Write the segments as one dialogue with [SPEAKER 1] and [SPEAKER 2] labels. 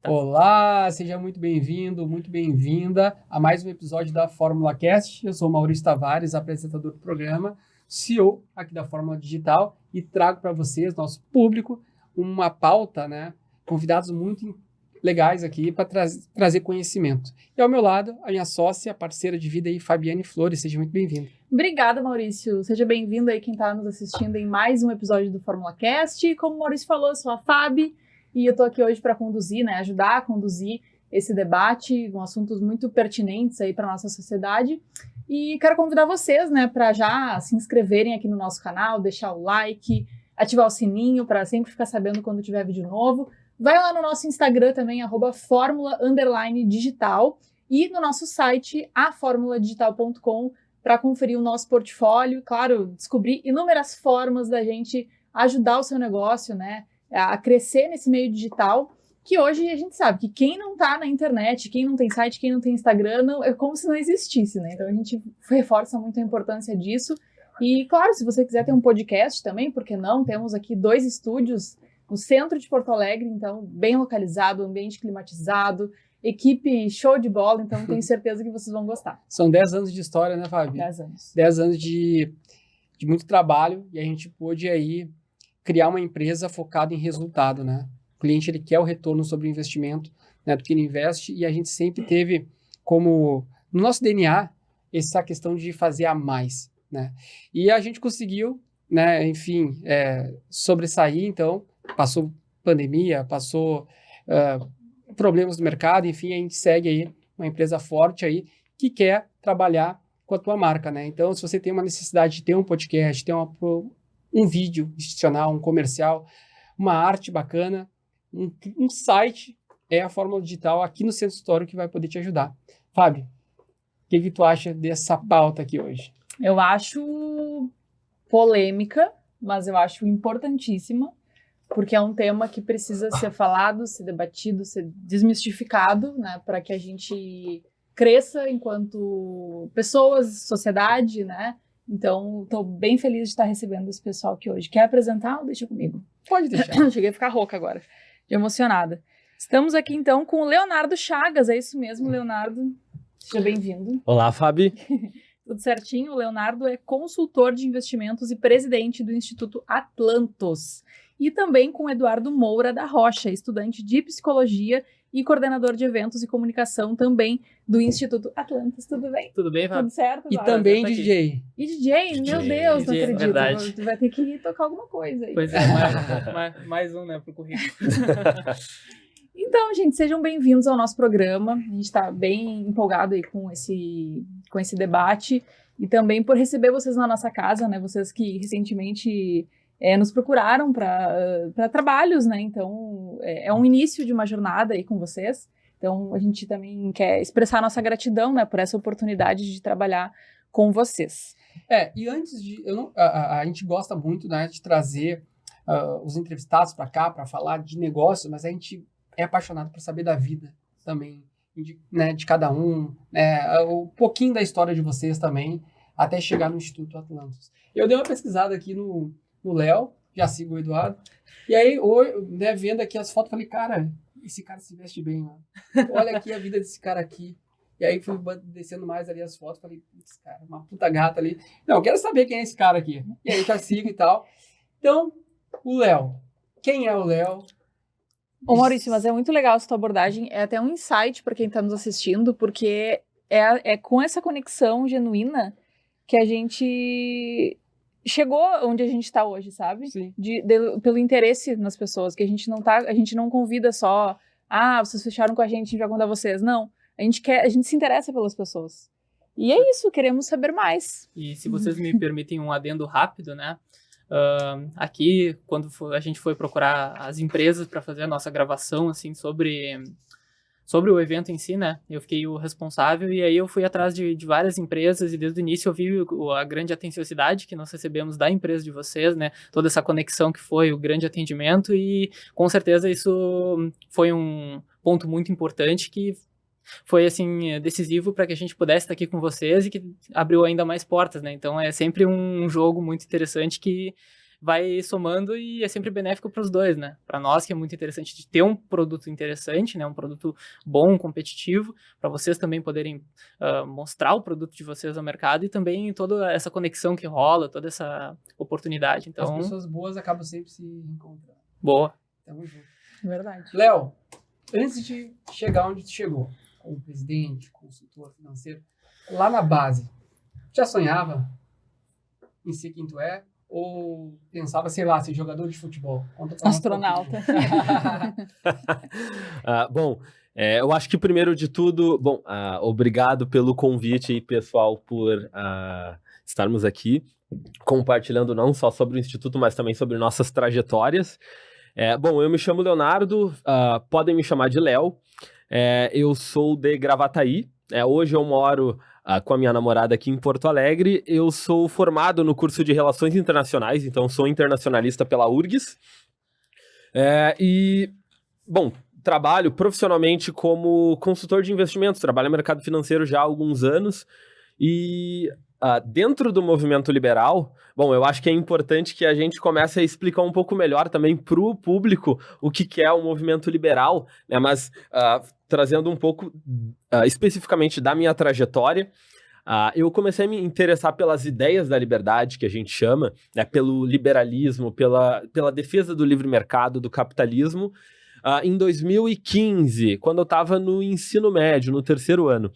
[SPEAKER 1] Olá, seja muito bem-vindo, muito bem-vinda a mais um episódio da Fórmula Cast. Eu sou o Maurício Tavares, apresentador do programa, CEO aqui da Fórmula Digital, e trago para vocês, nosso público, uma pauta, né? Convidados muito legais aqui para trazer conhecimento. E ao meu lado, a minha sócia, parceira de vida aí, Fabiane Flores. Seja muito bem-vinda.
[SPEAKER 2] Obrigada, Maurício. Seja bem-vindo aí quem está nos assistindo em mais um episódio do Fórmula Cast. Como o Maurício falou, eu sou a Fabi e eu estou aqui hoje para conduzir, né, ajudar a conduzir esse debate com assuntos muito pertinentes aí para a nossa sociedade. E quero convidar vocês, né, para já se inscreverem aqui no nosso canal, deixar o like, ativar o sininho para sempre ficar sabendo quando tiver vídeo novo. Vai lá no nosso Instagram também, @formula_digital, e no nosso site, aformuladigital.com, para conferir o nosso portfólio, claro, descobrir inúmeras formas da gente ajudar o seu negócio, né, a crescer nesse meio digital, que hoje a gente sabe que quem não está na internet, quem não tem site, quem não tem Instagram, não, é como se não existisse, né? Então a gente reforça muito a importância disso. E, claro, se você quiser ter um podcast também, por que não? Temos aqui 2 estúdios no centro de Porto Alegre, então bem localizado, ambiente climatizado, equipe show de bola, então tenho certeza que vocês vão gostar.
[SPEAKER 1] São 10 anos de história, né, Fabi?
[SPEAKER 2] 10 anos.
[SPEAKER 1] 10 anos de muito trabalho, e a gente pôde aí criar uma empresa focada em resultado, né? O cliente, ele quer o retorno sobre o investimento, né, do que ele investe, e a gente sempre teve como, no nosso DNA, essa questão de fazer a mais, né? E a gente conseguiu, né, enfim, sobressair, então, passou pandemia, passou problemas do mercado, enfim, a gente segue aí uma empresa forte aí que quer trabalhar com a tua marca, né? Então, se você tem uma necessidade de ter um podcast, ter um vídeo institucional, um comercial, uma arte bacana, um site, é a Fórmula Digital aqui no Centro Histórico que vai poder te ajudar. Fábio, o que tu acha dessa pauta aqui hoje?
[SPEAKER 2] Eu acho polêmica, mas eu acho importantíssima, porque é um tema que precisa ser falado, ser debatido, ser desmistificado, né, para que a gente cresça enquanto pessoas, sociedade, né? Então, estou bem feliz de estar recebendo esse pessoal aqui hoje. Quer apresentar ou deixa comigo?
[SPEAKER 1] Pode deixar.
[SPEAKER 2] Cheguei a ficar rouca agora, de emocionada. Estamos aqui, então, com o Leonardo Chagas. É isso mesmo, Leonardo? Seja bem-vindo.
[SPEAKER 3] Olá, Fabi.
[SPEAKER 2] Tudo certinho? O Leonardo é consultor de investimentos e presidente do Instituto Atlantos. E também com o Eduardo Moura da Rocha, estudante de psicologia e coordenador de eventos e comunicação também do Instituto Atlantis. Tudo bem?
[SPEAKER 3] Tudo bem, Fábio?
[SPEAKER 2] Tudo certo?
[SPEAKER 1] E também DJ.
[SPEAKER 2] E DJ? Meu Deus, não acredito.
[SPEAKER 3] Verdade.
[SPEAKER 2] Tu vai ter que tocar alguma coisa aí.
[SPEAKER 3] Pois é, mais um, né, pro currículo.
[SPEAKER 2] Então, gente, sejam bem-vindos ao nosso programa. A gente está bem empolgado aí com esse debate e também por receber vocês na nossa casa, né? Vocês que recentemente nos procuraram para trabalhos, né? Então, é um início de uma jornada aí com vocês. Então, a gente também quer expressar nossa gratidão, né, por essa oportunidade de trabalhar com vocês.
[SPEAKER 1] E antes de... a gente gosta muito, né, de trazer os entrevistados para cá para falar de negócio, mas a gente é apaixonado por saber da vida também, de cada um, né, um pouquinho da história de vocês também, até chegar no Instituto Atlantis. Eu dei uma pesquisada aqui no Léo, já sigo o Eduardo, e aí, né, vendo aqui as fotos, falei, cara, esse cara se veste bem, mano. Olha aqui a vida desse cara aqui. E aí fui descendo mais ali as fotos, falei, esse cara, uma puta gata ali. Não, quero saber quem é esse cara aqui. E aí já sigo e tal. Então, o Léo. Quem é o Léo?
[SPEAKER 2] Ô Maurício, mas é muito legal essa tua abordagem, é até um insight para quem está nos assistindo, porque é com essa conexão genuína que a gente chegou onde a gente está hoje, sabe?
[SPEAKER 1] Sim.
[SPEAKER 2] Pelo interesse nas pessoas, que a gente não convida só, vocês fecharam com a gente vai contar vocês. Não, a gente se interessa pelas pessoas. E é isso, queremos saber mais.
[SPEAKER 3] E se vocês me permitem um adendo rápido, né? Aqui, quando a gente foi procurar as empresas para fazer a nossa gravação, assim, sobre o evento em si, né? Eu fiquei o responsável e aí eu fui atrás de várias empresas e desde o início eu vi a grande atenciosidade que nós recebemos da empresa de vocês, né? Toda essa conexão que foi o grande atendimento e com certeza isso foi um ponto muito importante que foi, assim, decisivo para que a gente pudesse estar aqui com vocês e que abriu ainda mais portas, né? Então é sempre um jogo muito interessante que vai somando e é sempre benéfico para os dois, né? Para nós, que é muito interessante de ter um produto interessante, né? Um produto bom, competitivo, para vocês também poderem mostrar o produto de vocês ao mercado e também toda essa conexão que rola, toda essa oportunidade. Então,
[SPEAKER 1] as pessoas boas acabam sempre se encontrando.
[SPEAKER 3] Boa.
[SPEAKER 1] Tamo junto.
[SPEAKER 2] Verdade.
[SPEAKER 1] Léo, antes de chegar onde tu chegou, como presidente, consultor financeiro, lá na base, já sonhava em ser quem tu é? Ou pensava, sei lá, ser jogador de futebol? Conta pra nós um
[SPEAKER 2] Astronauta.
[SPEAKER 4] Bom, eu acho que primeiro de tudo, obrigado pelo convite aí, pessoal, por estarmos aqui compartilhando não só sobre o Instituto, mas também sobre nossas trajetórias. Eu me chamo Leonardo, podem me chamar de Léo. Eu sou de Gravataí. Hoje eu moro com a minha namorada aqui em Porto Alegre. Eu sou formado no curso de Relações Internacionais, então sou internacionalista pela URGS. Trabalho profissionalmente como consultor de investimentos, trabalho no mercado financeiro já há alguns anos. E dentro do movimento liberal, eu acho que é importante que a gente comece a explicar um pouco melhor também para o público o que é o movimento liberal, né? Mas trazendo um pouco especificamente da minha trajetória, eu comecei a me interessar pelas ideias da liberdade, que a gente chama, né? Pelo liberalismo, pela defesa do livre mercado, do capitalismo, em 2015, quando eu estava no ensino médio, no terceiro ano.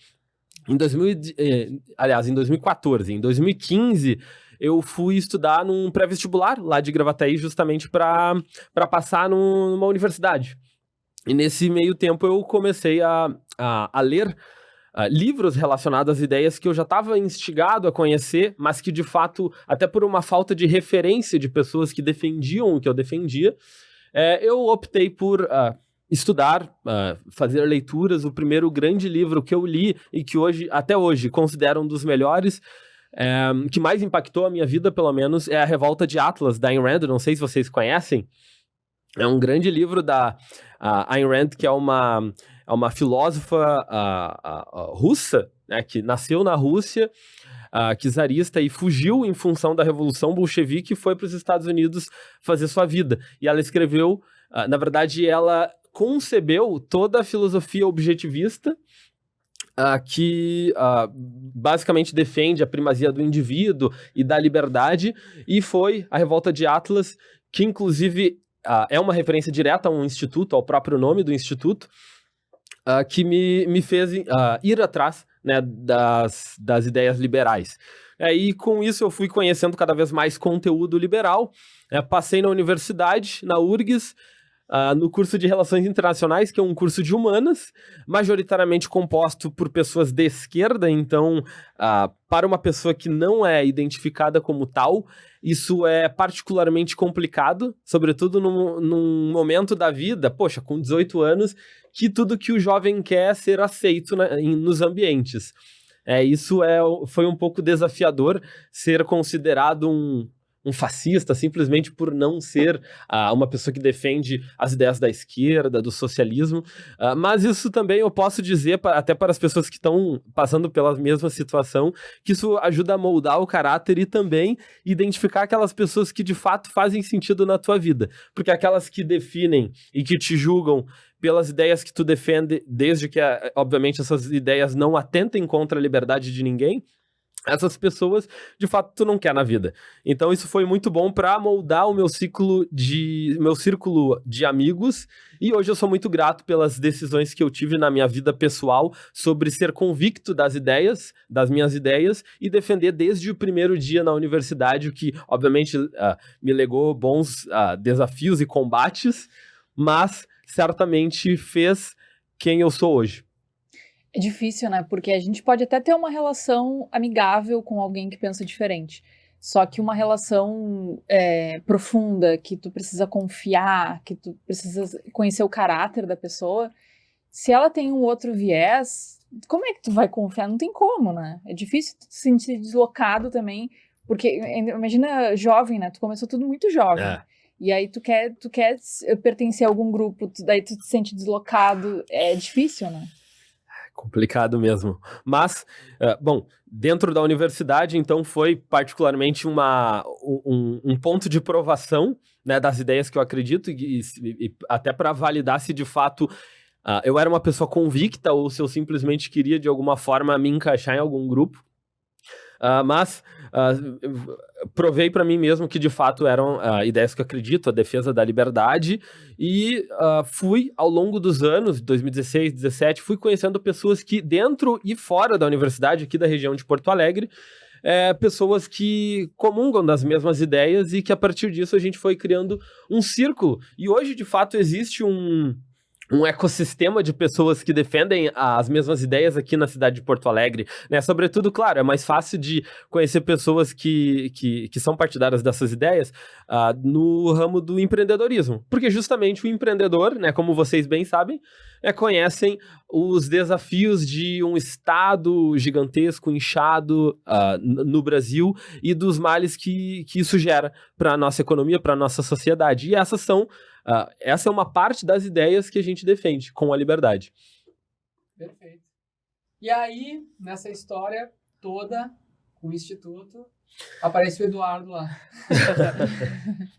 [SPEAKER 4] Em 2014. Em 2015, eu fui estudar num pré-vestibular lá de Gravataí, justamente para passar numa universidade. E nesse meio tempo eu comecei a ler livros relacionados às ideias que eu já estava instigado a conhecer, mas que de fato, até por uma falta de referência de pessoas que defendiam o que eu defendia, eu optei por estudar, fazer leituras. O primeiro grande livro que eu li e que até hoje considero um dos melhores, que mais impactou a minha vida, pelo menos, é A Revolta de Atlas, da Ayn Rand. Não sei se vocês conhecem. É um grande livro da Ayn Rand, que é uma filósofa russa, né, que nasceu na Rússia, czarista, e fugiu em função da Revolução Bolchevique e foi para os Estados Unidos fazer sua vida. E ela escreveu, na verdade, ela concebeu toda a filosofia objetivista que basicamente defende a primazia do indivíduo e da liberdade, e foi a Revolta de Atlas, que inclusive é uma referência direta a um instituto, ao próprio nome do instituto, que me fez ir atrás, né, das ideias liberais. E com isso eu fui conhecendo cada vez mais conteúdo liberal. Passei na universidade, na URGS, no curso de Relações Internacionais, que é um curso de humanas, majoritariamente composto por pessoas de esquerda. Então, para uma pessoa que não é identificada como tal, isso é particularmente complicado, sobretudo num momento da vida, com 18 anos, que tudo que o jovem quer é ser aceito nos ambientes. Isso foi um pouco desafiador, ser considerado um fascista simplesmente por não ser uma pessoa que defende as ideias da esquerda, do socialismo, mas isso também eu posso dizer até para as pessoas que estão passando pela mesma situação, que isso ajuda a moldar o caráter e também identificar aquelas pessoas que de fato fazem sentido na tua vida, porque aquelas que definem e que te julgam pelas ideias que tu defende, desde que, obviamente, essas ideias não atentem contra a liberdade de ninguém, essas pessoas, de fato, tu não quer na vida. Então, isso foi muito bom para moldar o meu círculo de amigos, e hoje eu sou muito grato pelas decisões que eu tive na minha vida pessoal sobre ser convicto das minhas ideias, e defender desde o primeiro dia na universidade, o que, obviamente, me legou bons desafios e combates, mas certamente fez quem eu sou hoje.
[SPEAKER 2] É difícil, né? Porque a gente pode até ter uma relação amigável com alguém que pensa diferente. Só que uma relação profunda, que tu precisa confiar, que tu precisa conhecer o caráter da pessoa, se ela tem um outro viés, como é que tu vai confiar? Não tem como, né? É difícil tu se sentir deslocado também, porque imagina jovem, né? Tu começou tudo muito jovem. E aí tu quer pertencer a algum grupo, daí tu te sente deslocado. É difícil, né?
[SPEAKER 4] Complicado mesmo. Mas, bom, dentro da universidade, então, foi particularmente um ponto de provação, né, das ideias que eu acredito e até para validar se de fato eu era uma pessoa convicta ou se eu simplesmente queria de alguma forma me encaixar em algum grupo. Mas provei para mim mesmo que de fato eram ideias que eu acredito, a defesa da liberdade, e fui ao longo dos anos, 2016, 2017, fui conhecendo pessoas que dentro e fora da universidade, aqui da região de Porto Alegre, pessoas que comungam das mesmas ideias e que a partir disso a gente foi criando um círculo. E hoje, de fato, existe um ecossistema de pessoas que defendem as mesmas ideias aqui na cidade de Porto Alegre, né? Sobretudo, claro, é mais fácil de conhecer pessoas que são partidárias dessas ideias no ramo do empreendedorismo, porque justamente o empreendedor, né, como vocês bem sabem, conhecem os desafios de um estado gigantesco, inchado no Brasil e dos males que isso gera para a nossa economia, para a nossa sociedade. E essa é uma parte das ideias que a gente defende com a liberdade.
[SPEAKER 1] Perfeito. E aí, nessa história toda, com o Instituto, aparece o Eduardo lá.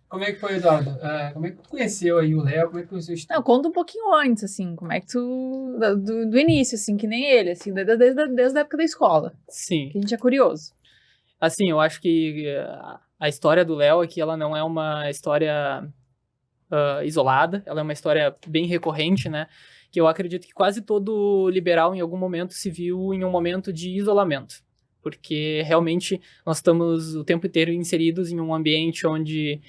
[SPEAKER 1] Como é que foi, Eduardo? Como é que tu conheceu aí o Léo? Como é que tu conheceu o Instituto?
[SPEAKER 2] Não, conta um pouquinho antes, assim, como é que tu... Do início, assim, que nem ele, assim, desde a época da escola.
[SPEAKER 3] Sim.
[SPEAKER 2] Que a gente é curioso.
[SPEAKER 3] Assim, eu acho que a história do Léo aqui, ela não é uma história isolada, ela é uma história bem recorrente, né? Que eu acredito que quase todo liberal, em algum momento, se viu em um momento de isolamento. Porque, realmente, nós estamos o tempo inteiro inseridos em um ambiente onde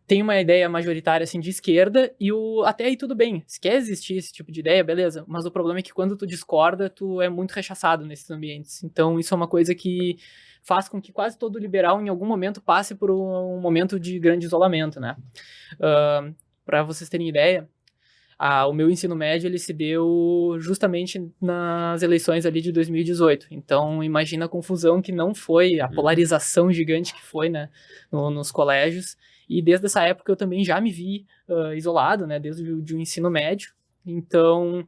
[SPEAKER 3] tem uma ideia majoritária, assim, de esquerda, e até aí tudo bem. Se quer existir esse tipo de ideia, beleza. Mas o problema é que quando tu discorda, tu é muito rechaçado nesses ambientes. Então, isso é uma coisa que faz com que quase todo liberal, em algum momento, passe por um momento de grande isolamento, né? Para vocês terem ideia, o meu ensino médio, ele se deu justamente nas eleições ali de 2018. Então, imagina a confusão que não foi, a polarização gigante que foi, né, nos colégios. E desde essa época eu também já me vi isolado, né, desde o ensino médio. Então,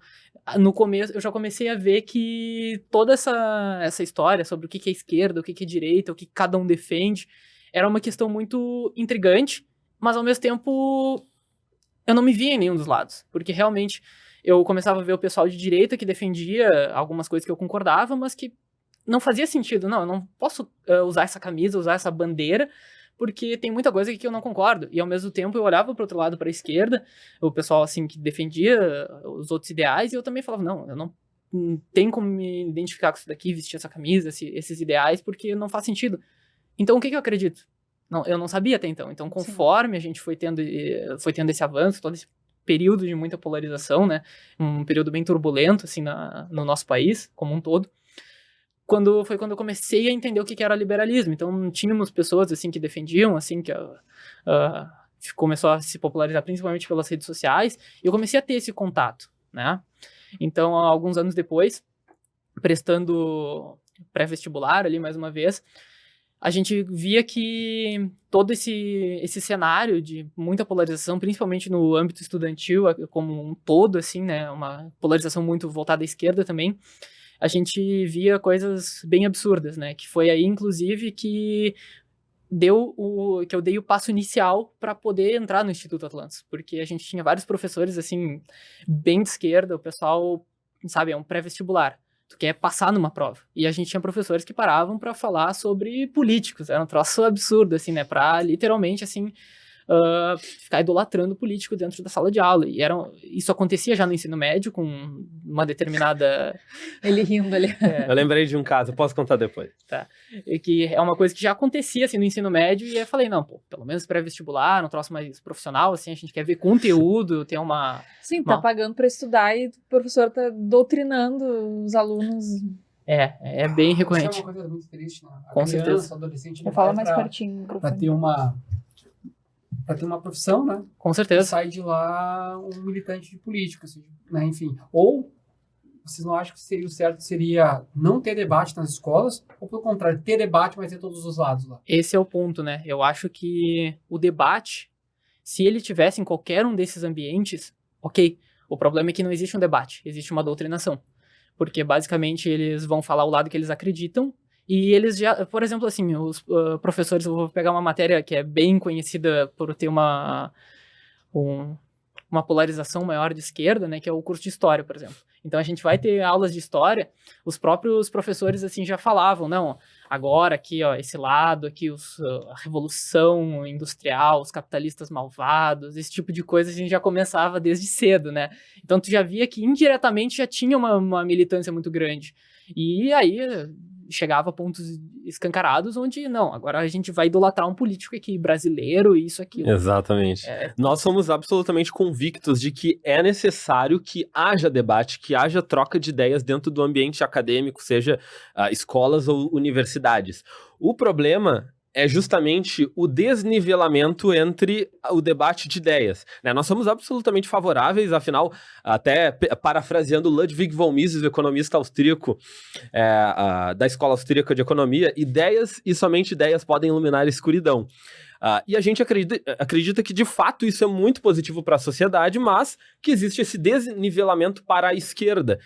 [SPEAKER 3] no começo, eu já comecei a ver que toda essa história sobre o que é esquerda, o que é direita, o que cada um defende, era uma questão muito intrigante, mas ao mesmo tempo eu não me via em nenhum dos lados, porque realmente eu começava a ver o pessoal de direita que defendia algumas coisas que eu concordava, mas que não fazia sentido. Não, eu não posso usar essa camisa, usar essa bandeira, porque tem muita coisa que eu não concordo. E ao mesmo tempo eu olhava para o outro lado, para a esquerda, o pessoal assim que defendia os outros ideais, e eu também falava, não, eu não tenho como me identificar com isso daqui, vestir essa camisa, esses ideais, porque não faz sentido. Então o que eu acredito? Não, eu não sabia até então. Então, conforme a gente foi tendo esse avanço, todo esse período de muita polarização, né, um período bem turbulento, assim, no nosso país, como um todo, foi quando eu comecei a entender o que era liberalismo. Então, tínhamos pessoas, assim, que defendiam, assim, que começou a se popularizar principalmente pelas redes sociais, e eu comecei a ter esse contato, né. Então, alguns anos depois, prestando pré-vestibular ali, mais uma vez, a gente via que todo esse cenário de muita polarização, principalmente no âmbito estudantil, como um todo, assim, né, uma polarização muito voltada à esquerda também, a gente via coisas bem absurdas, né, que foi aí, inclusive, que eu dei o passo inicial para poder entrar no Instituto Atlantis, porque a gente tinha vários professores, assim, bem de esquerda, o pessoal, sabe, é um pré-vestibular. Tu quer passar numa prova. E a gente tinha professores que paravam pra falar sobre políticos. Era um troço absurdo, assim, né? Pra literalmente, assim, ficar idolatrando político dentro da sala de aula. E isso acontecia já no ensino médio, com uma determinada...
[SPEAKER 2] Ele rindo ali.
[SPEAKER 4] Eu lembrei de um caso, posso contar depois.
[SPEAKER 3] Tá. E que é uma coisa que já acontecia, assim, no ensino médio, e aí eu falei, não, pô, pelo menos pré-vestibular, um troço mais profissional, assim, a gente quer ver conteúdo, ter uma...
[SPEAKER 2] Sim, tá pagando pra estudar e o professor tá doutrinando os alunos.
[SPEAKER 3] É bem recorrente.
[SPEAKER 1] Isso é uma coisa muito triste, né?
[SPEAKER 3] Com certeza.
[SPEAKER 1] Adolescente,
[SPEAKER 2] Eu falo mais pertinho.
[SPEAKER 1] Pra ter uma profissão, né?
[SPEAKER 3] Com certeza.
[SPEAKER 1] Sai de lá um militante de político, assim, né? Enfim. Ou vocês não acham que o certo seria não ter debate nas escolas? Ou, pelo contrário, ter debate, mas ter todos os lados lá?
[SPEAKER 3] Esse é o ponto, né? Eu acho que o debate, se ele tivesse em qualquer um desses ambientes, ok. O problema é que não existe um debate, existe uma doutrinação. porque basicamente eles vão falar o lado que eles acreditam, e eles já, por exemplo, assim, os professores, eu vou pegar uma matéria que é bem conhecida por ter uma polarização maior de esquerda, né, que é o curso de História, por exemplo. Então a gente vai ter aulas de História, os próprios professores, assim, já falavam, não, agora aqui, ó, esse lado aqui, a Revolução Industrial, os capitalistas malvados, esse tipo de coisa a gente já começava desde cedo, né? Então tu já via que indiretamente já tinha uma militância muito grande. E aí chegava a pontos escancarados onde, não, agora a gente vai idolatrar um político aqui, brasileiro, isso, aquilo.
[SPEAKER 4] Exatamente. Nós somos absolutamente convictos de que é necessário que haja debate, que haja troca de ideias dentro do ambiente acadêmico, seja escolas ou universidades. O problema é justamente o desnivelamento entre o debate de ideias, né? Nós somos absolutamente favoráveis, afinal, até parafraseando Ludwig von Mises, o economista austríaco da Escola Austríaca de Economia, ideias e somente ideias podem iluminar a escuridão. E a gente acredita que, de fato, isso é muito positivo para a sociedade, mas que existe esse desnivelamento para a esquerda,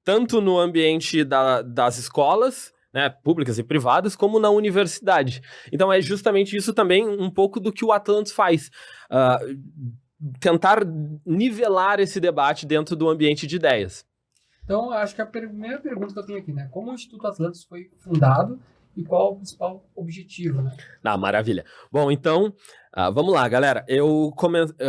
[SPEAKER 4] tanto no ambiente das escolas, né, públicas e privadas, como na universidade. Então é justamente isso também um pouco do que o Atlantis faz. Tentar nivelar esse debate dentro do ambiente de ideias.
[SPEAKER 1] Então, acho que a primeira pergunta que eu tenho aqui, né? Como o Instituto Atlantis foi fundado e qual o principal objetivo, né?
[SPEAKER 4] Maravilha. Bom, então, vamos lá, galera. Eu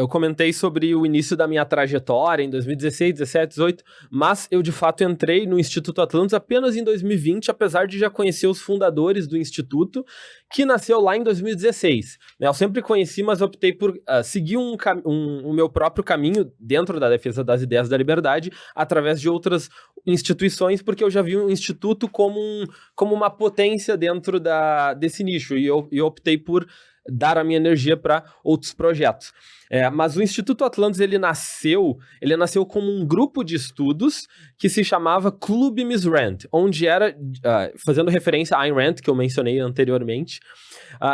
[SPEAKER 4] comentei sobre o início da minha trajetória em 2016, 17, 18, mas eu, de fato, entrei no Instituto Atlantis apenas em 2020, apesar de já conhecer os fundadores do Instituto, que nasceu lá em 2016. Eu sempre conheci, mas optei por seguir o meu próprio caminho dentro da defesa das ideias da liberdade, através de outras instituições, porque eu já vi um instituto como uma potência dentro desse nicho, e eu optei por dar a minha energia para outros projetos. Mas o Instituto Atlantis, ele nasceu como um grupo de estudos que se chamava Clube Miss Rand, onde era, fazendo referência a Ayn Rand, que eu mencionei anteriormente,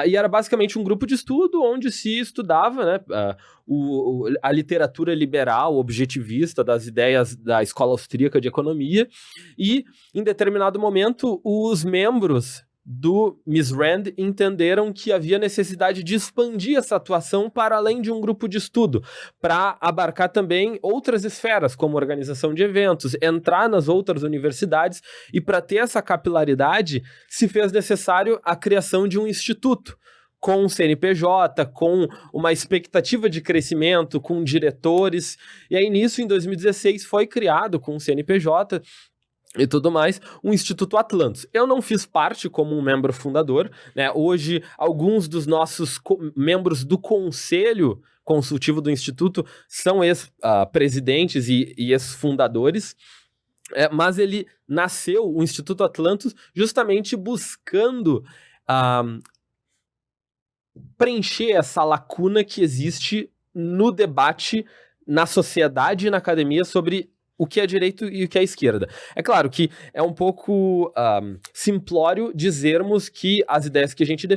[SPEAKER 4] e era basicamente um grupo de estudo onde se estudava, né, a literatura liberal, objetivista das ideias da Escola Austríaca de Economia, e em determinado momento os membros do Miss Rand entenderam que havia necessidade de expandir essa atuação para além de um grupo de estudo, para abarcar também outras esferas, como organização de eventos, entrar nas outras universidades, e para ter essa capilaridade se fez necessário a criação de um instituto, com um CNPJ, com uma expectativa de crescimento, com diretores, e aí nisso, em 2016, foi criado com um CNPJ e tudo mais, um Instituto Atlantis. Eu não fiz parte como um membro fundador, né? Hoje, alguns dos nossos membros do conselho consultivo do Instituto são ex-presidentes e ex-fundadores, mas ele nasceu, o Instituto Atlantis, justamente buscando preencher essa lacuna que existe no debate na sociedade e na academia sobre o que é direito e o que é esquerda. É claro que é um pouco simplório dizermos que as ideias que a gente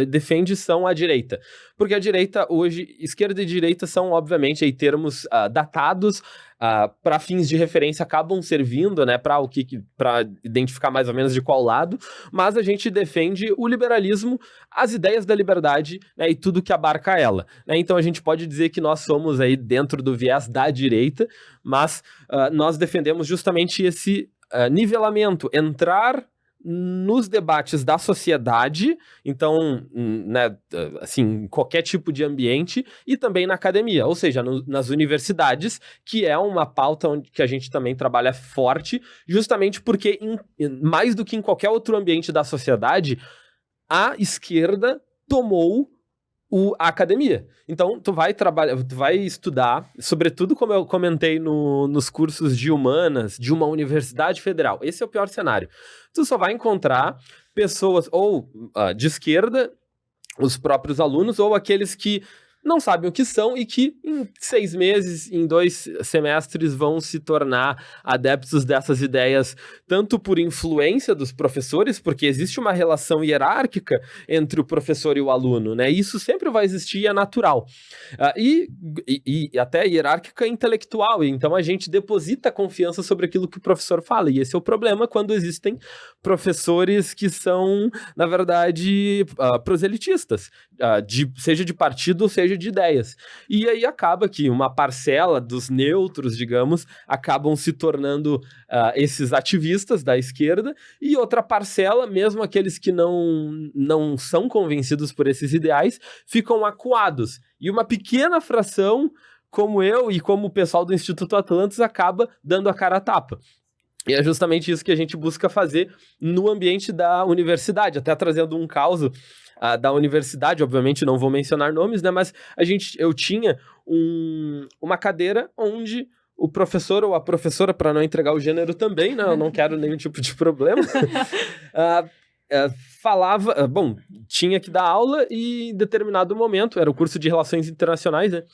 [SPEAKER 4] defende são a direita. Porque a direita hoje, esquerda e direita são, obviamente, aí, termos datados, para fins de referência acabam servindo, né, para identificar mais ou menos de qual lado, mas a gente defende o liberalismo, as ideias da liberdade, né, e tudo que abarca ela, né? Então a gente pode dizer que nós somos aí dentro do viés da direita, mas nós defendemos justamente esse nivelamento, entrar nos debates da sociedade, então, né, assim, qualquer tipo de ambiente, e também na academia, ou seja, nas universidades, que é uma pauta que a gente também trabalha forte, justamente porque, mais do que em qualquer outro ambiente da sociedade, a esquerda tomou a academia. Então, tu vai estudar, sobretudo como eu comentei nos cursos de humanas de uma universidade federal. Esse é o pior cenário. Tu só vai encontrar pessoas ou de esquerda, os próprios alunos, ou aqueles que não sabem o que são e que em 6 meses, em 2 semestres, vão se tornar adeptos dessas ideias, tanto por influência dos professores, porque existe uma relação hierárquica entre o professor e o aluno, né? Isso sempre vai existir e é natural. E até hierárquica intelectual, então a gente deposita confiança sobre aquilo que o professor fala, e esse é o problema quando existem professores que são, na verdade, proselitistas, seja de partido, seja de ideias. E aí acaba que uma parcela dos neutros, digamos, acabam se tornando esses ativistas da esquerda, e outra parcela, mesmo aqueles que não são convencidos por esses ideais, ficam acuados. E uma pequena fração, como eu e como o pessoal do Instituto Atlantis, acaba dando a cara a tapa. E é justamente isso que a gente busca fazer no ambiente da universidade, até trazendo um caso da universidade, obviamente não vou mencionar nomes, né, mas eu tinha uma cadeira onde o professor ou a professora, para não entregar o gênero também, né, eu não quero nenhum tipo de problema, falava, tinha que dar aula e em determinado momento, era o curso de Relações Internacionais, né,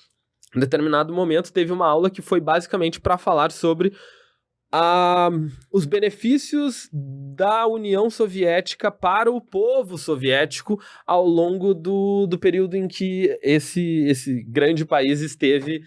[SPEAKER 4] em determinado momento teve uma aula que foi basicamente para falar sobre os benefícios da União Soviética para o povo soviético ao longo do período em que esse grande país esteve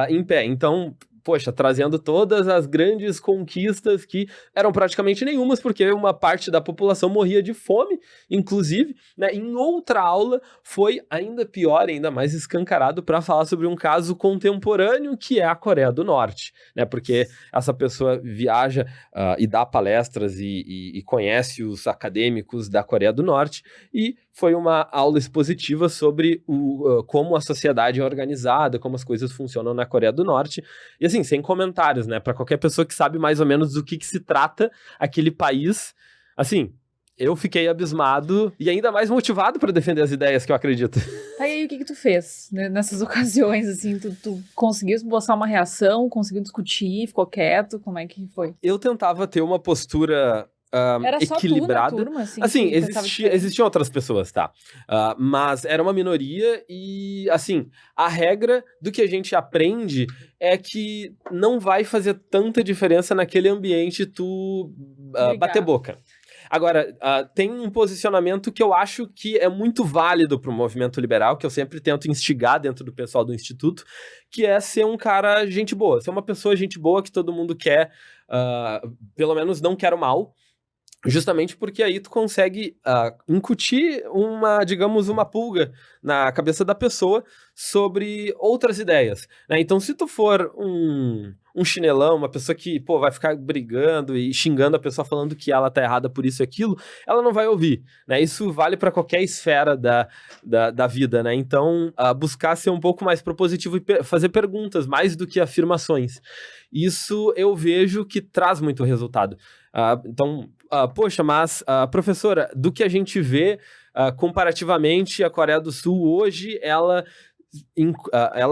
[SPEAKER 4] em pé. Então, poxa, trazendo todas as grandes conquistas que eram praticamente nenhumas, porque uma parte da população morria de fome, inclusive, né? Em outra aula foi ainda pior, ainda mais escancarado para falar sobre um caso contemporâneo que é a Coreia do Norte, né? Porque essa pessoa viaja e dá palestras e conhece os acadêmicos da Coreia do Norte, e foi uma aula expositiva sobre como a sociedade é organizada, como as coisas funcionam na Coreia do Norte, e assim, sem comentários, né, para qualquer pessoa que sabe mais ou menos do que se trata aquele país, assim, eu fiquei abismado e ainda mais motivado para defender as ideias que eu acredito.
[SPEAKER 2] Tá, e aí o que tu fez, né, nessas ocasiões, assim, tu conseguiu esboçar uma reação, conseguiu discutir, ficou quieto, como é que foi?
[SPEAKER 4] Eu tentava ter uma postura
[SPEAKER 2] Era só
[SPEAKER 4] equilibrada.
[SPEAKER 2] tu na turma, assim?
[SPEAKER 4] Assim, existiam outras pessoas, tá? Mas era uma minoria e, assim, a regra do que a gente aprende é que não vai fazer tanta diferença naquele ambiente tu bater boca. Agora, tem um posicionamento que eu acho que é muito válido para o movimento liberal, que eu sempre tento instigar dentro do pessoal do Instituto, que é ser um cara gente boa, ser uma pessoa gente boa que todo mundo quer, pelo menos não quer o mal, justamente porque aí tu consegue incutir uma pulga na cabeça da pessoa sobre outras ideias, né? Então, se tu for um chinelão, uma pessoa que, vai ficar brigando e xingando a pessoa falando que ela tá errada por isso e aquilo, ela não vai ouvir, né? Isso vale para qualquer esfera da vida, né? Então, buscar ser um pouco mais propositivo e fazer perguntas, mais do que afirmações. Isso eu vejo que traz muito resultado. Então, poxa, mas, professora, do que a gente vê comparativamente, a Coreia do Sul hoje, ela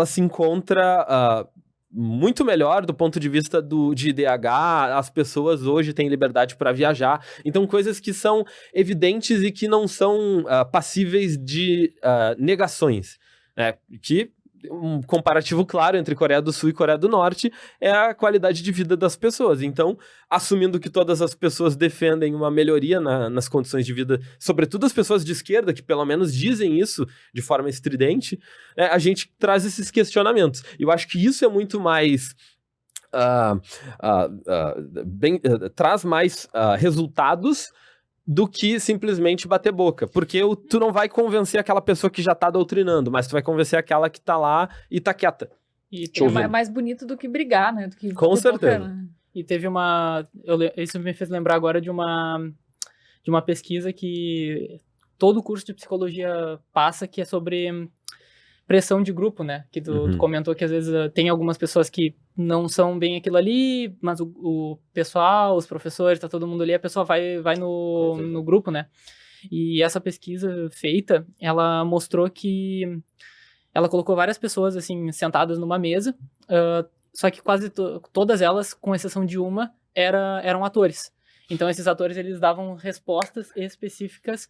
[SPEAKER 4] se encontra muito melhor do ponto de vista de IDH, as pessoas hoje têm liberdade para viajar, então coisas que são evidentes e que não são passíveis de negações, né? Que um comparativo claro entre Coreia do Sul e Coreia do Norte é a qualidade de vida das pessoas. Então, assumindo que todas as pessoas defendem uma melhoria nas condições de vida, sobretudo as pessoas de esquerda, que pelo menos dizem isso de forma estridente, a gente traz esses questionamentos. Eu acho que isso é muito mais... traz mais resultados do que simplesmente bater boca. Porque tu não vai convencer aquela pessoa que já tá doutrinando, mas tu vai convencer aquela que tá lá e tá quieta.
[SPEAKER 2] E é mais bonito do que brigar, né? Do que
[SPEAKER 4] com certeza.
[SPEAKER 2] Boca, né?
[SPEAKER 3] E teve isso me fez lembrar agora de uma pesquisa que todo o curso de psicologia passa, que é sobre pressão de grupo, né? Que tu comentou que às vezes tem algumas pessoas que não são bem aquilo ali, mas o pessoal, os professores, tá todo mundo ali, a pessoa vai no grupo, né? E essa pesquisa feita, ela mostrou que ela colocou várias pessoas, assim, sentadas numa mesa, só que quase todas elas, com exceção de uma, eram atores. Então, esses atores, eles davam respostas específicas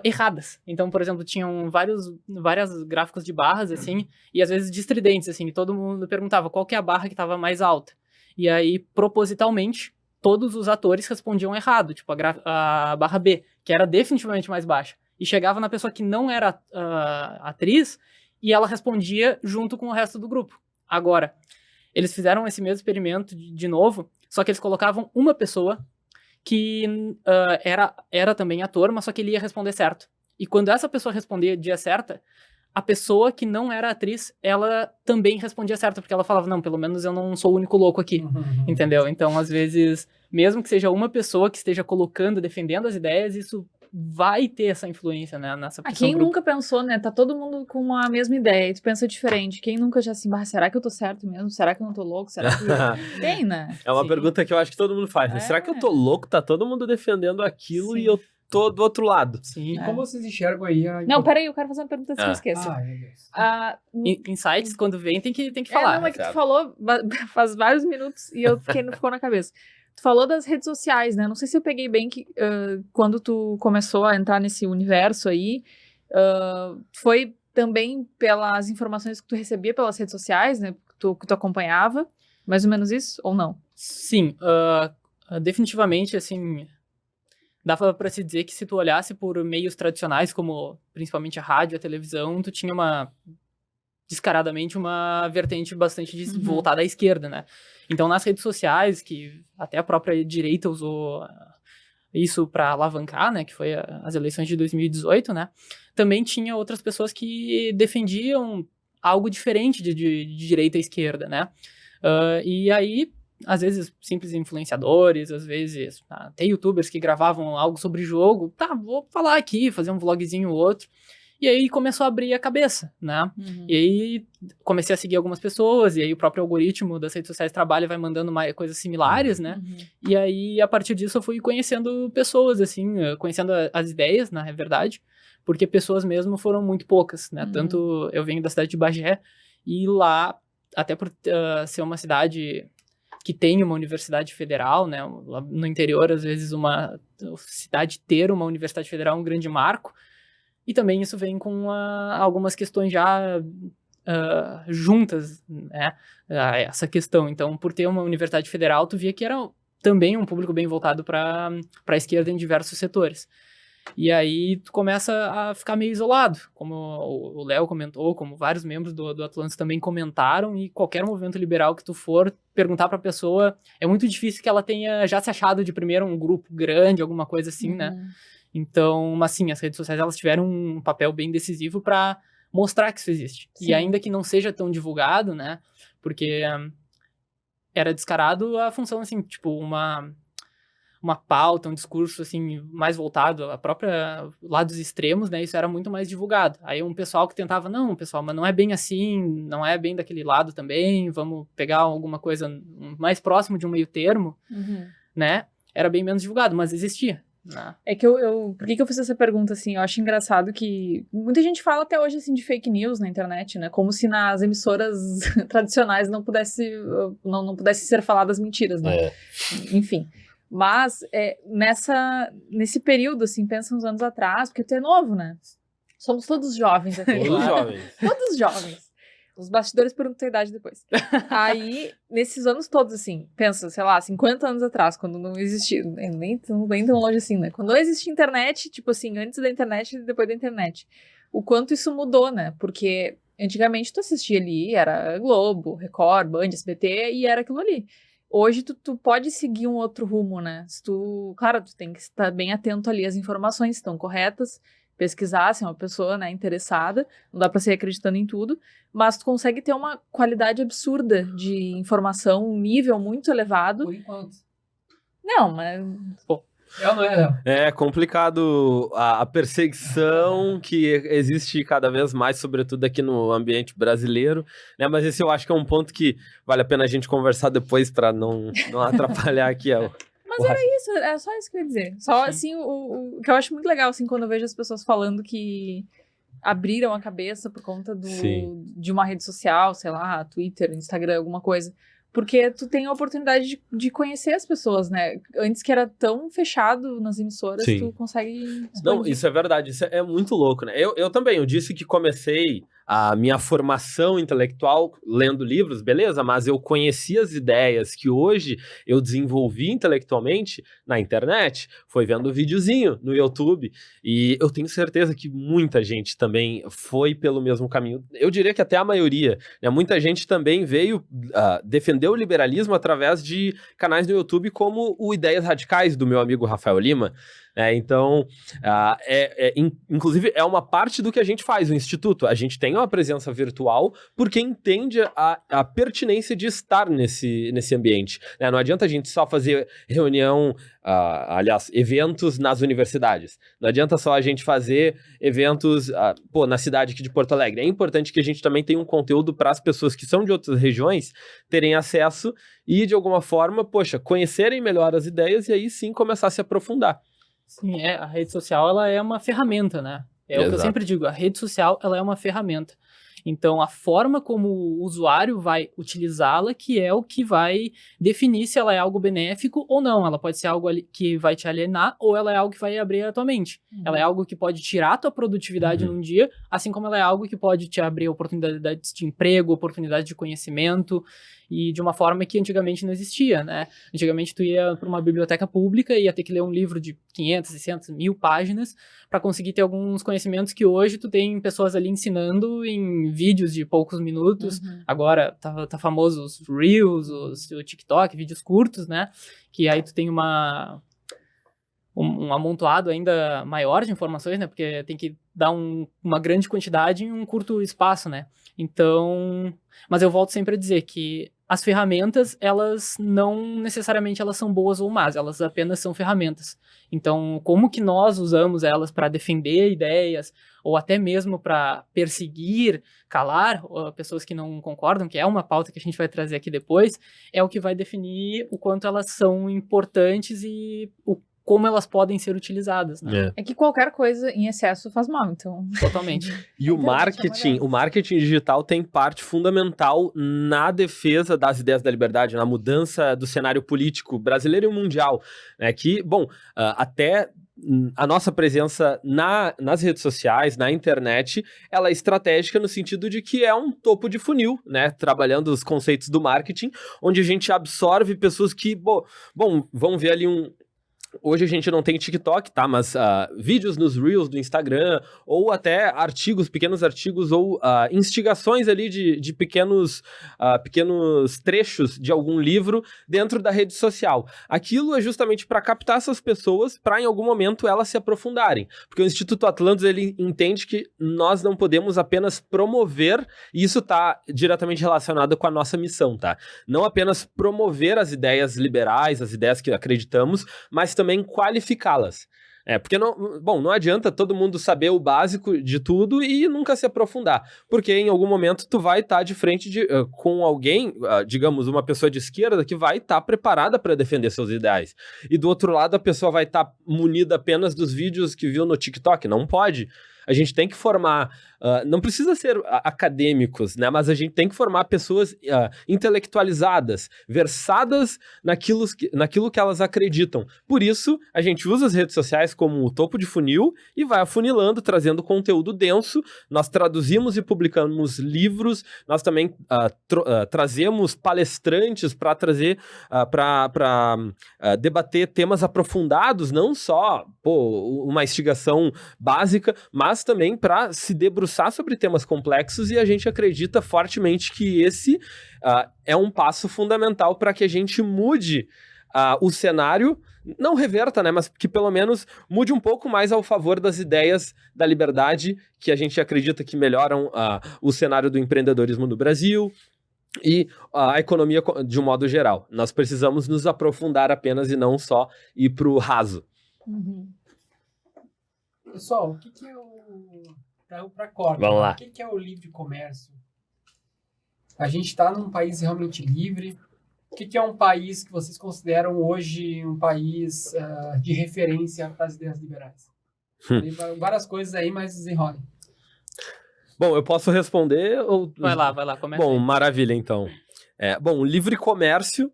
[SPEAKER 3] erradas. Então, por exemplo, tinham vários gráficos de barras, assim, e às vezes de estridentes, assim, e todo mundo perguntava qual que é a barra que estava mais alta. E aí, propositalmente, todos os atores respondiam errado, tipo, a barra B, que era definitivamente mais baixa. E chegava na pessoa que não era atriz, e ela respondia junto com o resto do grupo. Agora, eles fizeram esse mesmo experimento de novo, só que eles colocavam uma pessoa que era também ator, mas só que ele ia responder certo. E quando essa pessoa respondia dia certa, a pessoa que não era atriz, ela também respondia certo, porque ela falava, não, pelo menos eu não sou o único louco aqui, entendeu? Então, às vezes, mesmo que seja uma pessoa que esteja colocando, defendendo as ideias, isso vai ter essa influência, né, nessa pessoa.
[SPEAKER 2] Quem nunca pensou, né, tá todo mundo com a mesma ideia, e tu pensa diferente, quem nunca já assim, será que eu tô certo mesmo? Será que eu não tô louco? Será que... Tem, né?
[SPEAKER 4] É uma pergunta que eu acho que todo mundo faz, né? Será que eu tô louco? Tá todo mundo defendendo aquilo e eu tô do outro lado.
[SPEAKER 1] Sim. E como vocês enxergam aí
[SPEAKER 2] Não, peraí, eu quero fazer uma pergunta antes que eu esqueça.
[SPEAKER 1] Meu Deus.
[SPEAKER 3] Insights, quando vem, tem que falar.
[SPEAKER 2] Não, é que tu falou faz vários minutos e eu fiquei, não ficou na cabeça. Tu falou das redes sociais, né? Não sei se eu peguei bem que quando tu começou a entrar nesse universo aí, foi também pelas informações que tu recebia pelas redes sociais, né? Que tu acompanhava, mais ou menos isso, ou não?
[SPEAKER 3] Sim, definitivamente, assim, dava pra se dizer que se tu olhasse por meios tradicionais, como principalmente a rádio, a televisão, tu tinha descaradamente uma vertente bastante voltada à esquerda, né? Então, nas redes sociais, que até a própria direita usou isso para alavancar, né, que foi as eleições de 2018, né, também tinha outras pessoas que defendiam algo diferente de direita à esquerda, né? E aí, às vezes, simples influenciadores, às vezes até youtubers que gravavam algo sobre jogo, vou falar aqui, fazer um vlogzinho ou outro. E aí começou a abrir a cabeça, né? E aí comecei a seguir algumas pessoas, e aí o próprio algoritmo das redes sociais trabalha e vai mandando coisas similares, né? E aí, a partir disso, eu fui conhecendo pessoas, assim, conhecendo as ideias, na verdade, porque pessoas mesmo foram muito poucas, né? Tanto eu venho da cidade de Bagé, e lá, até por ser uma cidade que tem uma universidade federal, né? Lá no interior, às vezes, uma cidade ter uma universidade federal é um grande marco. E também isso vem com algumas questões já juntas, né, a essa questão. Então, por ter uma universidade federal, tu via que era também um público bem voltado para a esquerda em diversos setores. E aí tu começa a ficar meio isolado, como o Léo comentou, como vários membros do Atlantis também comentaram, e qualquer movimento liberal que tu for perguntar para a pessoa, é muito difícil que ela tenha já se achado de primeiro um grupo grande, alguma coisa assim, né? Então, mas sim, as redes sociais, elas tiveram um papel bem decisivo para mostrar que isso existe. Sim. E ainda que não seja tão divulgado, né, porque era descarado a função, assim, tipo, uma pauta, um discurso, assim, mais voltado a própria lados extremos, né, isso era muito mais divulgado. Aí um pessoal que tentava, não, pessoal, mas não é bem assim, não é bem daquele lado também, vamos pegar alguma coisa mais próximo de um meio termo, né, era bem menos divulgado, mas existia. Não.
[SPEAKER 2] É que por que eu fiz essa pergunta, assim? Eu acho engraçado que muita gente fala até hoje, assim, de fake news na internet, né? Como se nas emissoras tradicionais não pudesse ser faladas mentiras, né? Enfim. Mas, nesse período, assim, pensa uns anos atrás, porque tu é novo, né? Somos todos jovens aqui.
[SPEAKER 4] Todos jovens.
[SPEAKER 2] Todos jovens. Os bastidores perguntam a tua idade depois. Aí, nesses anos todos, assim, pensa, sei lá, 50 anos atrás, quando não existia, nem tão longe assim, né? Quando não existia internet, tipo assim, antes da internet e depois da internet. O quanto isso mudou, né? Porque antigamente tu assistia ali, era Globo, Record, Band, SBT, e era aquilo ali. Hoje tu pode seguir um outro rumo, né? Claro, tu tem que estar bem atento ali às informações estão corretas, pesquisar, se é uma pessoa, né, interessada, não dá pra ser acreditando em tudo, mas tu consegue ter uma qualidade absurda de informação, um nível muito elevado.
[SPEAKER 1] Por enquanto.
[SPEAKER 2] Não, mas...
[SPEAKER 1] Não é, Léo?
[SPEAKER 4] É complicado a perseguição que existe cada vez mais, sobretudo aqui no ambiente brasileiro, né? Mas esse eu acho que é um ponto que vale a pena a gente conversar depois para não atrapalhar aqui.
[SPEAKER 2] Mas era só isso que eu ia dizer. Só, assim, o que eu acho muito legal, assim, quando eu vejo as pessoas falando que abriram a cabeça por conta de uma rede social, sei lá, Twitter, Instagram, alguma coisa. Porque tu tem a oportunidade de conhecer as pessoas, né? Antes que era tão fechado nas emissoras,
[SPEAKER 4] Sim.
[SPEAKER 2] tu consegue
[SPEAKER 4] Não,
[SPEAKER 2] expandir.
[SPEAKER 4] isso é verdade, isso é muito louco, né? Eu também, eu disse que comecei a minha formação intelectual lendo livros, beleza, mas eu conheci as ideias que hoje eu desenvolvi intelectualmente na internet, foi vendo videozinho no YouTube, e eu tenho certeza que muita gente também foi pelo mesmo caminho. Eu diria que até a maioria, né? Muita gente também veio defender o liberalismo através de canais no YouTube como o Ideias Radicais do meu amigo Rafael Lima. Então, inclusive, é uma parte do que a gente faz, o Instituto. A gente tem uma presença virtual porque entende a pertinência de estar nesse ambiente. Né? Não adianta a gente só fazer reunião, aliás, eventos nas universidades. Não adianta só a gente fazer eventos na cidade aqui de Porto Alegre. É importante que a gente também tenha um conteúdo para as pessoas que são de outras regiões terem acesso e, de alguma forma, conhecerem melhor as ideias e aí sim começar a se aprofundar.
[SPEAKER 3] Sim, a rede social ela é uma ferramenta, né? É o que eu sempre digo, a rede social ela é uma ferramenta. Então, a forma como o usuário vai utilizá-la que é o que vai definir se ela é algo benéfico ou não. Ela pode ser algo que vai te alienar ou ela é algo que vai abrir a tua mente. Ela é algo que pode tirar a tua produtividade num dia, assim como ela é algo que pode te abrir oportunidades de emprego, oportunidades de conhecimento, e de uma forma que antigamente não existia, né? Antigamente tu ia para uma biblioteca pública e ia ter que ler um livro de 500, 600, 1000 páginas para conseguir ter alguns conhecimentos que hoje tu tem pessoas ali ensinando em vídeos de poucos minutos. Agora tá famoso os Reels, o TikTok, vídeos curtos, né? Que aí tu tem um amontoado ainda maior de informações, né? Porque tem que dar uma grande quantidade em um curto espaço, né? Então, mas eu volto sempre a dizer que as ferramentas, elas não necessariamente elas são boas ou más, elas apenas são ferramentas. Então, como que nós usamos elas para defender ideias, ou até mesmo para perseguir, calar pessoas que não concordam, que é uma pauta que a gente vai trazer aqui depois, é o que vai definir o quanto elas são importantes e como elas podem ser utilizadas, né?
[SPEAKER 2] É que qualquer coisa em excesso faz mal, então...
[SPEAKER 3] Totalmente.
[SPEAKER 4] E o marketing digital tem parte fundamental na defesa das ideias da liberdade, na mudança do cenário político brasileiro e mundial, né? Que, até a nossa presença nas redes sociais, na internet, ela é estratégica no sentido de que é um topo de funil, né? Trabalhando os conceitos do marketing, onde a gente absorve pessoas que, vão ver ali Hoje a gente não tem TikTok, tá? Mas vídeos nos Reels do Instagram, ou até pequenos artigos, ou instigações ali de pequenos trechos de algum livro dentro da rede social. Aquilo é justamente para captar essas pessoas, para em algum momento elas se aprofundarem. Porque o Instituto Atlantis, ele entende que nós não podemos apenas promover, e isso está diretamente relacionado com a nossa missão, tá? Não apenas promover as ideias liberais, as ideias que acreditamos, mas também qualificá-las. Porque não adianta todo mundo saber o básico de tudo e nunca se aprofundar, porque em algum momento tu vai estar de frente com alguém, digamos, uma pessoa de esquerda que vai estar preparada para defender seus ideais. E do outro lado a pessoa vai estar munida apenas dos vídeos que viu no TikTok. Não pode. A gente tem que formar, não precisa ser acadêmicos, né? Mas a gente tem que formar pessoas intelectualizadas, versadas naquilo que elas acreditam. Por isso, a gente usa as redes sociais como o topo de funil e vai afunilando, trazendo conteúdo denso. Nós traduzimos e publicamos livros, nós também trazemos palestrantes para trazer, para debater temas aprofundados, não só uma instigação básica, mas também para se debruçar sobre temas complexos, e a gente acredita fortemente que esse é um passo fundamental para que a gente mude o cenário, não reverta, né, mas que pelo menos mude um pouco mais ao favor das ideias da liberdade, que a gente acredita que melhoram o cenário do empreendedorismo no Brasil e a economia de um modo geral. Nós precisamos nos aprofundar apenas e não só ir para o raso.
[SPEAKER 1] Pessoal, o que é para corte?
[SPEAKER 4] Vamos lá.
[SPEAKER 1] O que é o livre comércio? A gente está num país realmente livre. O que é um país que vocês consideram hoje um país de referência para as ideias liberais? Tem várias coisas aí, mas desenrolem.
[SPEAKER 4] Bom, eu posso responder ou...
[SPEAKER 3] Vai lá, começa.
[SPEAKER 4] Bom,
[SPEAKER 3] aí.
[SPEAKER 4] Maravilha, então. Bom, o livre comércio,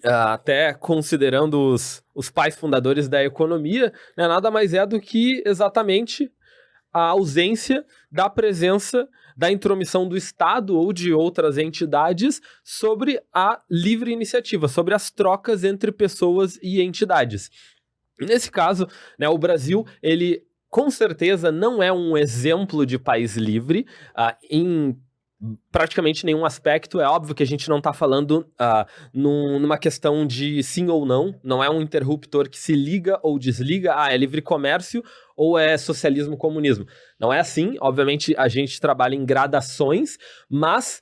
[SPEAKER 4] até considerando os pais fundadores da economia, né, nada mais é do que exatamente a ausência da presença da intromissão do Estado ou de outras entidades sobre a livre iniciativa, sobre as trocas entre pessoas e entidades. Nesse caso, né, o Brasil, ele com certeza não é um exemplo de país livre em praticamente nenhum aspecto. É óbvio que a gente não está falando numa questão de sim ou não, não é um interruptor que se liga ou desliga, é livre comércio ou é socialismo, comunismo. Não é assim, obviamente a gente trabalha em gradações, mas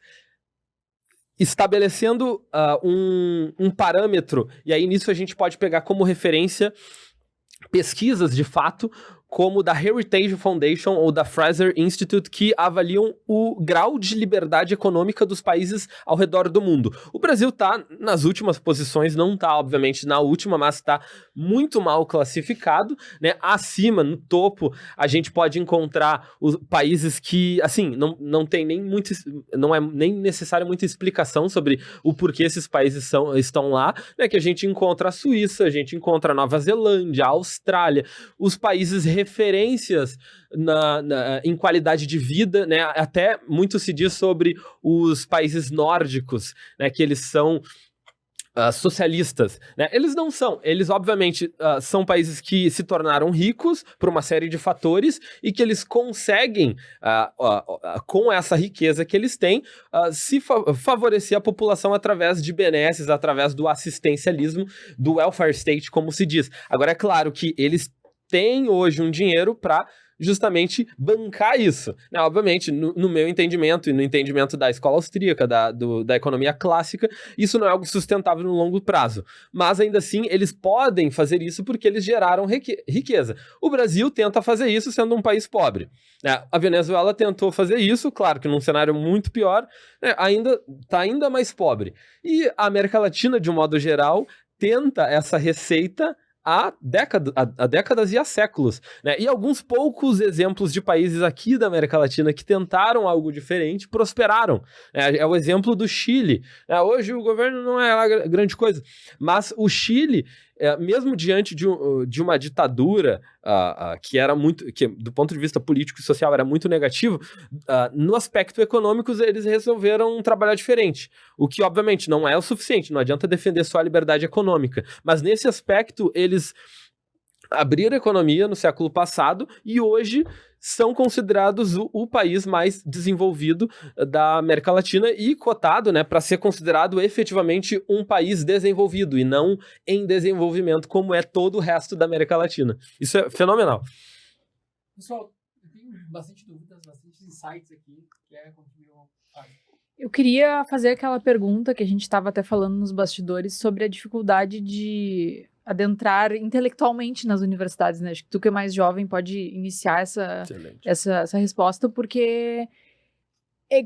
[SPEAKER 4] estabelecendo um parâmetro, e aí nisso a gente pode pegar como referência pesquisas de fato, como da Heritage Foundation ou da Fraser Institute, que avaliam o grau de liberdade econômica dos países ao redor do mundo. O Brasil está nas últimas posições, não está, obviamente, na última, mas está muito mal classificado, né? Acima, no topo, a gente pode encontrar os países que, assim, não tem nem muito, não é nem necessário muita explicação sobre o porquê esses países estão lá, né? Que a gente encontra a Suíça, a gente encontra a Nova Zelândia, a Austrália, os países referências em qualidade de vida, né? Até muito se diz sobre os países nórdicos, né? Que eles são socialistas, né? Eles não são. Eles, obviamente, são países que se tornaram ricos por uma série de fatores e que eles conseguem, com essa riqueza que eles têm, favorecer a população através de benesses, através do assistencialismo, do welfare state, como se diz. Agora, é claro que eles têm hoje um dinheiro para justamente bancar isso, né? Obviamente, no meu entendimento e no entendimento da escola austríaca, da economia clássica, isso não é algo sustentável no longo prazo, mas ainda assim eles podem fazer isso porque eles geraram riqueza. O Brasil tenta fazer isso sendo um país pobre, né? A Venezuela tentou fazer isso, claro que num cenário muito pior, né? Está ainda mais pobre. E a América Latina, de um modo geral, tenta essa receita há décadas e há séculos, né? E alguns poucos exemplos de países aqui da América Latina que tentaram algo diferente prosperaram. É o exemplo do Chile. Hoje o governo não é lá grande coisa, mas o Chile, mesmo diante de uma ditadura que era que do ponto de vista político e social era muito negativo, no aspecto econômico eles resolveram trabalhar diferente, o que obviamente não é o suficiente, não adianta defender só a liberdade econômica, mas nesse aspecto eles abriram a economia no século passado e hoje são considerados o país mais desenvolvido da América Latina e cotado, né, para ser considerado efetivamente um país desenvolvido e não em desenvolvimento, como é todo o resto da América Latina. Isso é fenomenal.
[SPEAKER 1] Pessoal, eu tenho bastante dúvidas, bastante insights aqui. Quer continuar?
[SPEAKER 2] Eu queria fazer aquela pergunta que a gente estava até falando nos bastidores sobre a dificuldade de adentrar intelectualmente nas universidades, né? Acho que tu que é mais jovem pode iniciar essa resposta, porque,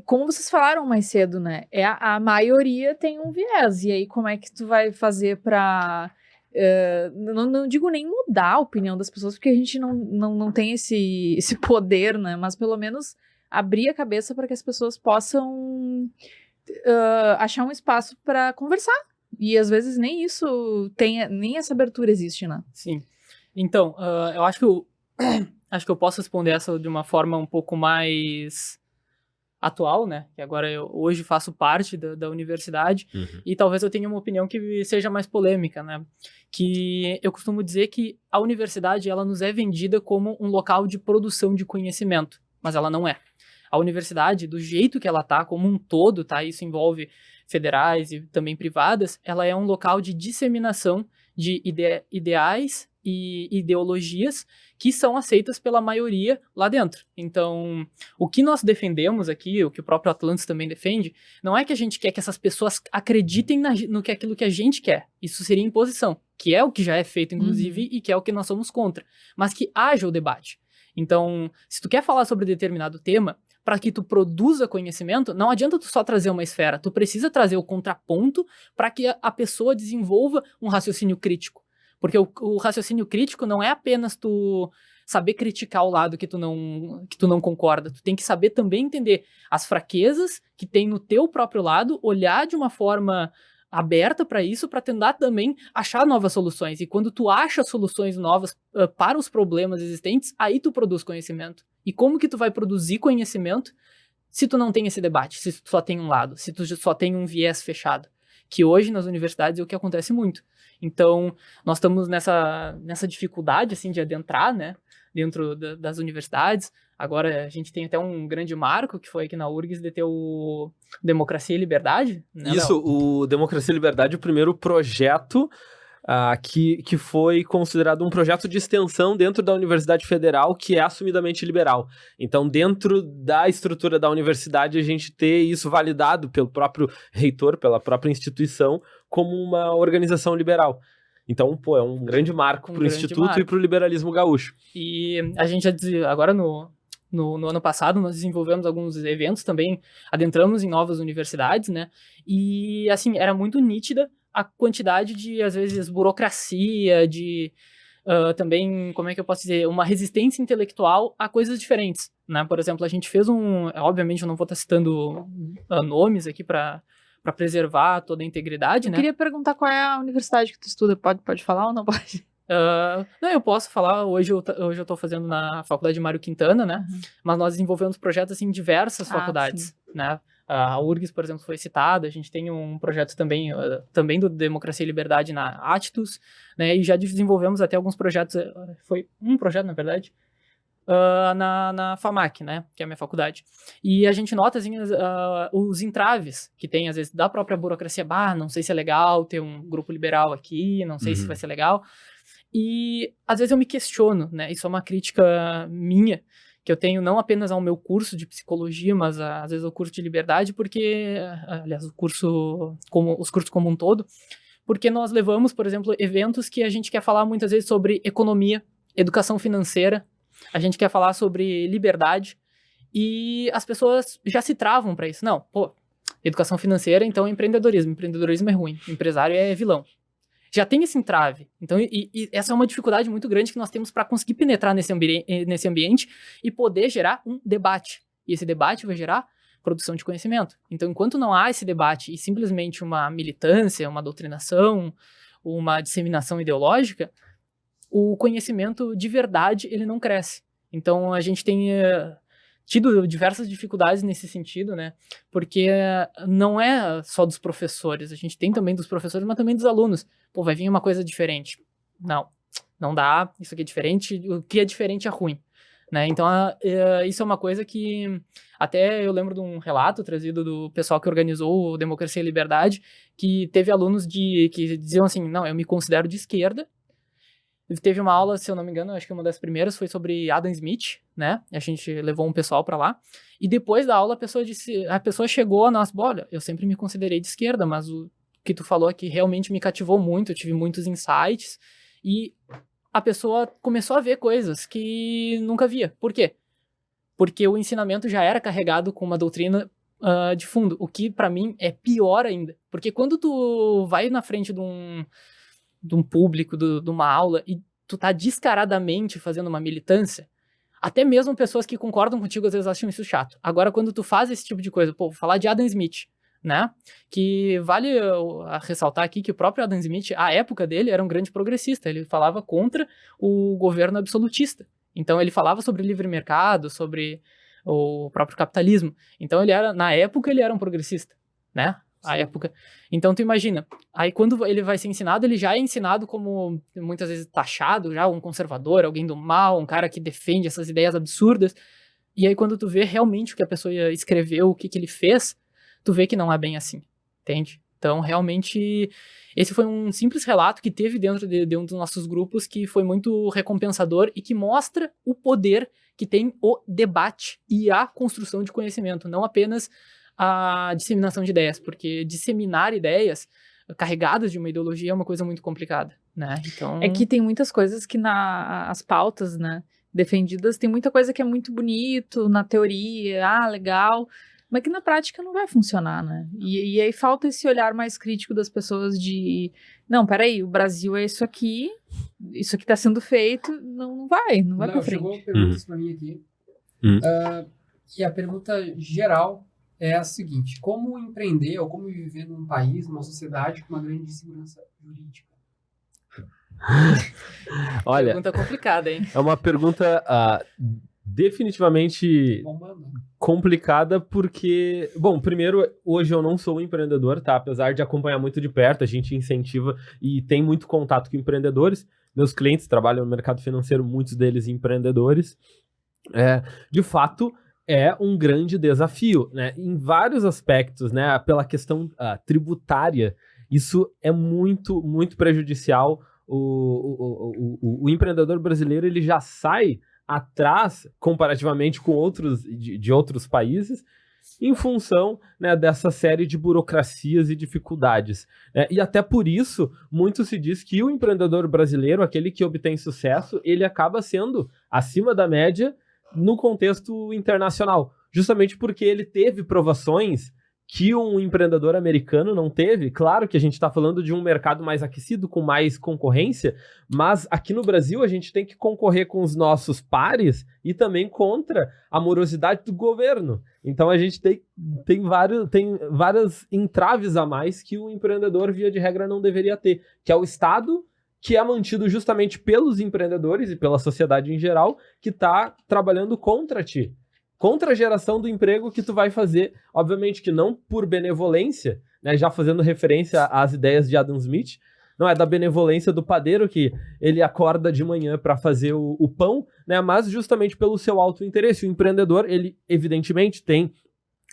[SPEAKER 2] como vocês falaram mais cedo, né? A maioria tem um viés, e aí como é que tu vai fazer para... não digo nem mudar a opinião das pessoas, porque a gente não tem esse poder, né? Mas pelo menos abrir a cabeça para que as pessoas possam achar um espaço para conversar. E às vezes nem isso nem essa abertura existe, né?
[SPEAKER 3] Sim. Então, eu acho que eu posso responder essa de uma forma um pouco mais atual, né? Que agora eu hoje faço parte da universidade e talvez eu tenha uma opinião que seja mais polêmica, né? Que eu costumo dizer que a universidade ela nos é vendida como um local de produção de conhecimento, mas ela não é. A universidade, do jeito que ela tá, como um todo, tá? Isso envolve federais e também privadas, ela é um local de disseminação de ideais e ideologias que são aceitas pela maioria lá dentro. Então, o que nós defendemos aqui, o que o próprio Atlantis também defende, não é que a gente quer que essas pessoas acreditem no que aquilo que a gente quer. Isso seria imposição, que é o que já é feito, inclusive, e que é o que nós somos contra. Mas que haja o debate. Então, se tu quer falar sobre determinado tema, para que tu produza conhecimento, não adianta tu só trazer uma esfera, tu precisa trazer o contraponto para que a pessoa desenvolva um raciocínio crítico. Porque o raciocínio crítico não é apenas tu saber criticar o lado que tu não concorda. Tu tem que saber também entender as fraquezas que tem no teu próprio lado, olhar de uma forma aberta para isso, para tentar também achar novas soluções. E quando tu acha soluções novas para os problemas existentes, aí tu produz conhecimento. E como que tu vai produzir conhecimento se tu não tem esse debate, se tu só tem um lado, se tu só tem um viés fechado? Que hoje nas universidades é o que acontece muito. Então, nós estamos nessa dificuldade, assim, de adentrar, né, dentro das universidades. Agora, a gente tem até um grande marco, que foi aqui na URGS, de ter o Democracia e Liberdade. Né,
[SPEAKER 4] Isso,
[SPEAKER 3] Léo?
[SPEAKER 4] o Democracia e Liberdade, o primeiro projeto que foi considerado um projeto de extensão dentro da Universidade Federal, que é assumidamente liberal. Então, dentro da estrutura da universidade, a gente ter isso validado pelo próprio reitor, pela própria instituição, como uma organização liberal. Então, é um grande marco para o Instituto e para o liberalismo gaúcho.
[SPEAKER 3] E a gente agora no ano passado, nós desenvolvemos alguns eventos também, adentramos em novas universidades, né? E, assim, era muito nítida a quantidade de, às vezes, burocracia, de também, como é que eu posso dizer, uma resistência intelectual a coisas diferentes, né? Por exemplo, a gente fez obviamente eu não vou estar citando nomes aqui para preservar toda a integridade, né?
[SPEAKER 2] Eu queria perguntar qual é a universidade que tu estuda, pode falar ou não pode?
[SPEAKER 3] Não, eu posso falar, hoje eu estou fazendo na Faculdade Mário Quintana, né?
[SPEAKER 2] Uhum.
[SPEAKER 3] Mas nós desenvolvemos projetos assim, em diversas faculdades,
[SPEAKER 2] sim.
[SPEAKER 3] né? A URGS, por exemplo, foi citada, a gente tem um projeto também do Democracia e Liberdade na Attus, né? E já desenvolvemos até alguns projetos, foi um projeto, na verdade, na FAMAC, né? Que é a minha faculdade. E a gente nota, assim, os entraves que tem, às vezes, da própria burocracia. Não sei se é legal ter um grupo liberal aqui, não sei se vai ser legal. E, às vezes, eu me questiono, né? Isso é uma crítica minha, que eu tenho não apenas ao meu curso de psicologia, mas às vezes ao curso de liberdade, porque, aliás, os cursos como um todo, porque nós levamos, por exemplo, eventos que a gente quer falar muitas vezes sobre economia, educação financeira, a gente quer falar sobre liberdade, e as pessoas já se travam para isso. Não, educação financeira, então empreendedorismo é ruim, empresário é vilão. Já tem esse entrave. Então, e essa é uma dificuldade muito grande que nós temos para conseguir penetrar nesse ambiente e poder gerar um debate. E esse debate vai gerar produção de conhecimento. Então, enquanto não há esse debate e simplesmente uma militância, uma doutrinação, uma disseminação ideológica, o conhecimento de verdade, ele não cresce. Então, a gente tem tido diversas dificuldades nesse sentido, né? Porque não é só dos professores, a gente tem também dos professores, mas também dos alunos. Vai vir uma coisa diferente. Não dá, isso aqui é diferente, o que é diferente é ruim, né? Então, isso é uma coisa que até eu lembro de um relato trazido do pessoal que organizou o Democracia e Liberdade, que teve alunos que diziam assim, não, eu me considero de esquerda. Teve uma aula, se eu não me engano, acho que uma das primeiras foi sobre Adam Smith, né? A gente levou um pessoal para lá. E depois da aula, a pessoa chegou a nós, olha, eu sempre me considerei de esquerda, mas o que tu falou aqui realmente me cativou muito, eu tive muitos insights. E a pessoa começou a ver coisas que nunca via. Por quê? Porque o ensinamento já era carregado com uma doutrina de fundo, o que para mim é pior ainda. Porque quando tu vai na frente de um público, de uma aula, e tu tá descaradamente fazendo uma militância, até mesmo pessoas que concordam contigo às vezes acham isso chato. Agora, quando tu faz esse tipo de coisa, vou falar de Adam Smith, né, que vale ressaltar aqui que o próprio Adam Smith, a época dele, era um grande progressista, ele falava contra o governo absolutista. Então, ele falava sobre livre mercado, sobre o próprio capitalismo. Então, na época, ele era um progressista, né? A época. Então, tu imagina, aí quando ele vai ser ensinado, ele já é ensinado como, muitas vezes, taxado, já um conservador, alguém do mal, um cara que defende essas ideias absurdas. E aí, quando tu vê realmente o que a pessoa escreveu, o que ele fez, tu vê que não é bem assim, entende? Então, realmente, esse foi um simples relato que teve dentro de um dos nossos grupos que foi muito recompensador e que mostra o poder que tem o debate e a construção de conhecimento, não apenas a disseminação de ideias, porque disseminar ideias carregadas de uma ideologia é uma coisa muito complicada, né? Então...
[SPEAKER 2] É que tem muitas coisas que as pautas, né, defendidas, tem muita coisa que é muito bonito na teoria, legal, mas que na prática não vai funcionar, né? E aí falta esse olhar mais crítico das pessoas de, não, peraí, o Brasil é isso aqui, isso aqui está sendo feito, não vai para frente.
[SPEAKER 1] Chegou perguntas para mim aqui. E a pergunta geral é a seguinte: como empreender ou como viver num país, numa sociedade com uma grande insegurança jurídica?
[SPEAKER 4] Olha,
[SPEAKER 3] pergunta complicada, hein?
[SPEAKER 4] É uma pergunta definitivamente complicada porque, bom, primeiro, hoje eu não sou um empreendedor, tá? Apesar de acompanhar muito de perto, a gente incentiva e tem muito contato com empreendedores. Meus clientes trabalham no mercado financeiro, muitos deles empreendedores. De fato, é um grande desafio, né? Em vários aspectos, né? Pela questão tributária, isso é muito, muito prejudicial. O empreendedor brasileiro, ele já sai atrás, comparativamente com outros de outros países, em função, né, dessa série de burocracias e dificuldades. E até por isso, muito se diz que o empreendedor brasileiro, aquele que obtém sucesso, ele acaba sendo acima da média no contexto internacional, justamente porque ele teve provações que um empreendedor americano não teve. Claro que a gente está falando de um mercado mais aquecido, com mais concorrência, mas aqui no Brasil a gente tem que concorrer com os nossos pares e também contra a morosidade do governo. Então a gente tem várias entraves a mais que o empreendedor, via de regra, não deveria ter, que é o Estado, que é mantido justamente pelos empreendedores e pela sociedade em geral, que está trabalhando contra ti. Contra a geração do emprego que tu vai fazer, obviamente que não por benevolência, né, já fazendo referência às ideias de Adam Smith, não é da benevolência do padeiro que ele acorda de manhã para fazer o pão, né, mas justamente pelo seu alto interesse. O empreendedor, ele evidentemente tem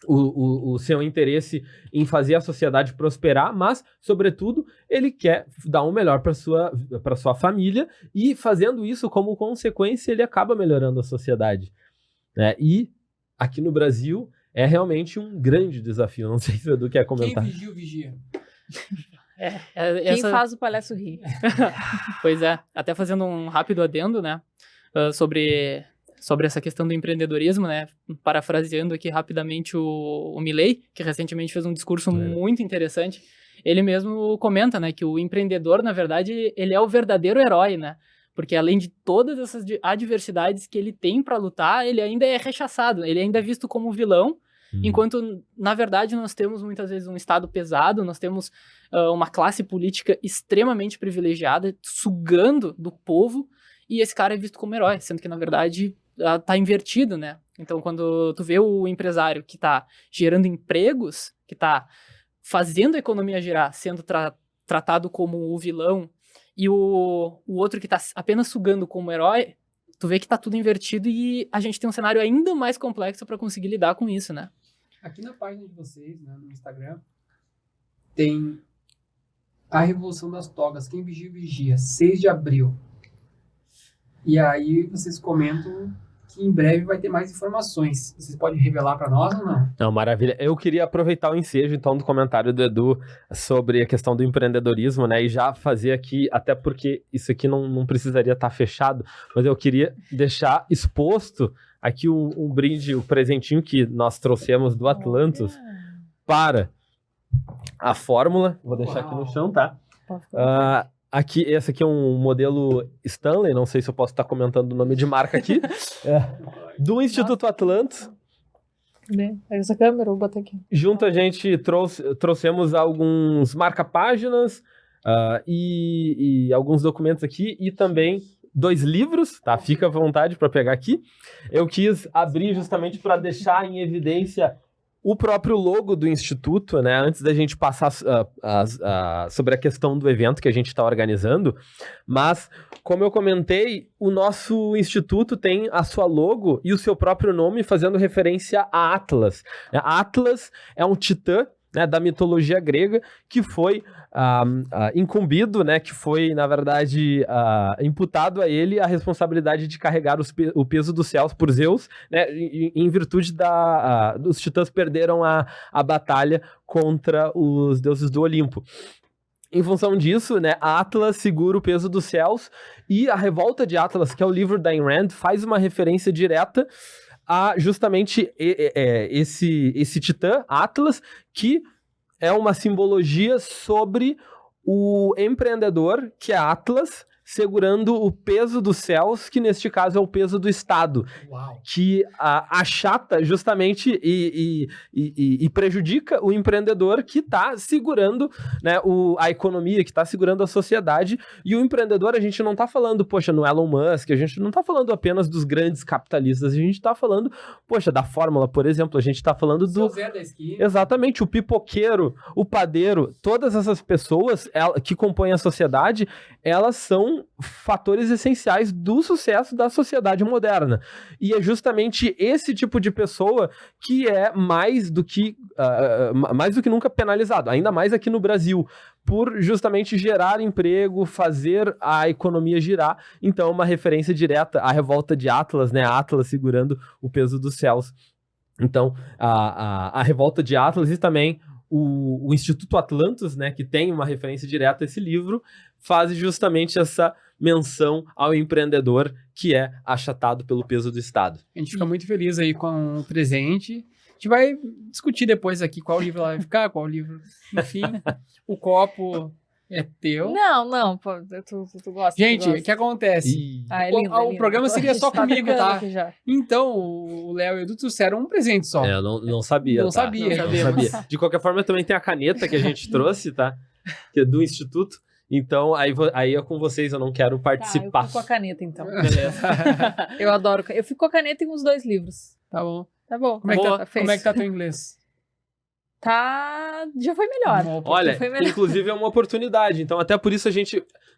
[SPEAKER 4] o seu interesse em fazer a sociedade prosperar, mas, sobretudo, ele quer dar o melhor para sua família e, fazendo isso, como consequência, ele acaba melhorando a sociedade. E aqui no Brasil é realmente um grande desafio. Não sei se o Edu quer comentar.
[SPEAKER 1] Quem vigia o vigia?
[SPEAKER 2] Quem faz o palhaço rir?
[SPEAKER 3] Pois é, até fazendo um rápido adendo, né, sobre essa questão do empreendedorismo, né, parafraseando aqui rapidamente o Milei, que recentemente fez um discurso muito interessante. Ele mesmo comenta, né, que o empreendedor, na verdade, ele é o verdadeiro herói, né? Porque além de todas essas adversidades que ele tem para lutar, ele ainda é rechaçado, ele ainda é visto como vilão, enquanto, na verdade, nós temos muitas vezes um Estado pesado, nós temos uma classe política extremamente privilegiada, sugando do povo, e esse cara é visto como herói, sendo que, na verdade, tá invertido, né? Então, quando tu vê o empresário que tá gerando empregos, que tá fazendo a economia girar, sendo tratado como o vilão, e o outro que tá apenas sugando como herói, tu vê que tá tudo invertido e a gente tem um cenário ainda mais complexo para conseguir lidar com isso, né?
[SPEAKER 1] Aqui na página de vocês, né, no Instagram, tem a Revolução das Togas, quem vigia, vigia, 6 de abril. E aí vocês comentam que em breve vai ter mais informações. Vocês podem revelar para nós ou não?
[SPEAKER 4] Não, maravilha. Eu queria aproveitar o ensejo, então, do comentário do Edu sobre a questão do empreendedorismo, né, e já fazer aqui, até porque isso aqui não precisaria estar fechado, mas eu queria deixar exposto aqui um brinde, o presentinho que nós trouxemos do Atlantos para a fórmula. Vou deixar aqui no chão, tá? Esse aqui é um modelo Stanley, não sei se eu posso estar comentando o nome de marca aqui, do Instituto Atlantos.
[SPEAKER 2] Pega essa câmera, vou botar aqui.
[SPEAKER 4] Junto a gente trouxemos alguns marca-páginas e alguns documentos aqui e também 2 livros, tá? Fica à vontade para pegar aqui. Eu quis abrir justamente para deixar em evidência o próprio logo do Instituto, né? Antes da gente passar sobre a questão do evento que a gente está organizando, mas, como eu comentei, o nosso Instituto tem a sua logo e o seu próprio nome fazendo referência a Atlas. Atlas é um titã, né, da mitologia grega que foi incumbido, né, que foi, na verdade, imputado a ele a responsabilidade de carregar o peso dos céus por Zeus, né, em virtude dos titãs perderam a batalha contra os deuses do Olimpo. Em função disso, né, Atlas segura o peso dos céus e a Revolta de Atlas, que é o livro da Ayn Rand, faz uma referência direta a justamente esse titã, Atlas, que é uma simbologia sobre o empreendedor, que é Atlas, segurando o peso dos céus, que neste caso é o peso do Estado,
[SPEAKER 1] Uau.
[SPEAKER 4] que achata justamente e prejudica o empreendedor que está segurando, né, a economia, que está segurando a sociedade. E o empreendedor, a gente não está falando, poxa, no Elon Musk, a gente não está falando apenas dos grandes capitalistas, a gente está falando, poxa, da Fórmula, por exemplo, a gente está falando do...
[SPEAKER 1] Seu Zé da esquina.
[SPEAKER 4] Exatamente, o pipoqueiro, o padeiro, todas essas pessoas que compõem a sociedade, elas são fatores essenciais do sucesso da sociedade moderna. E é justamente esse tipo de pessoa que é mais do que nunca penalizado, ainda mais aqui no Brasil, por justamente gerar emprego, fazer a economia girar. Então, uma referência direta à revolta de Atlas, né? Atlas segurando o peso dos céus. Então, a revolta de Atlas e também o Instituto Atlantis, né, que tem uma referência direta a esse livro, faz justamente essa menção ao empreendedor que é achatado pelo peso do Estado.
[SPEAKER 1] A gente fica muito feliz aí com o presente. A gente vai discutir depois aqui qual livro ela vai ficar, qual livro. Enfim, o copo é teu.
[SPEAKER 2] Não, pô, tu gosta.
[SPEAKER 1] Gente, o que acontece?
[SPEAKER 2] É lindo,
[SPEAKER 1] O programa seria só comigo, tá?
[SPEAKER 2] Já.
[SPEAKER 1] Então, o Léo e o Edu trouxeram um presente só.
[SPEAKER 4] Eu não sabia,
[SPEAKER 1] Não
[SPEAKER 4] tá?
[SPEAKER 1] sabia.
[SPEAKER 4] Não sabia. De qualquer forma, também tem a caneta que a gente trouxe, tá? Que é do Instituto. Então, aí é com vocês, eu não quero participar.
[SPEAKER 2] Tá, eu fico com a caneta, então.
[SPEAKER 3] Beleza.
[SPEAKER 2] Eu adoro. Eu fico com a caneta e com os 2 livros.
[SPEAKER 1] Tá bom.
[SPEAKER 2] Tá bom.
[SPEAKER 1] Como é que
[SPEAKER 2] Boa,
[SPEAKER 1] tá,
[SPEAKER 2] fez.
[SPEAKER 1] como é que tá teu inglês?
[SPEAKER 2] Tá... Já foi melhor.
[SPEAKER 4] Olha,
[SPEAKER 2] Foi melhor.
[SPEAKER 4] inclusive é uma oportunidade. Então, até por isso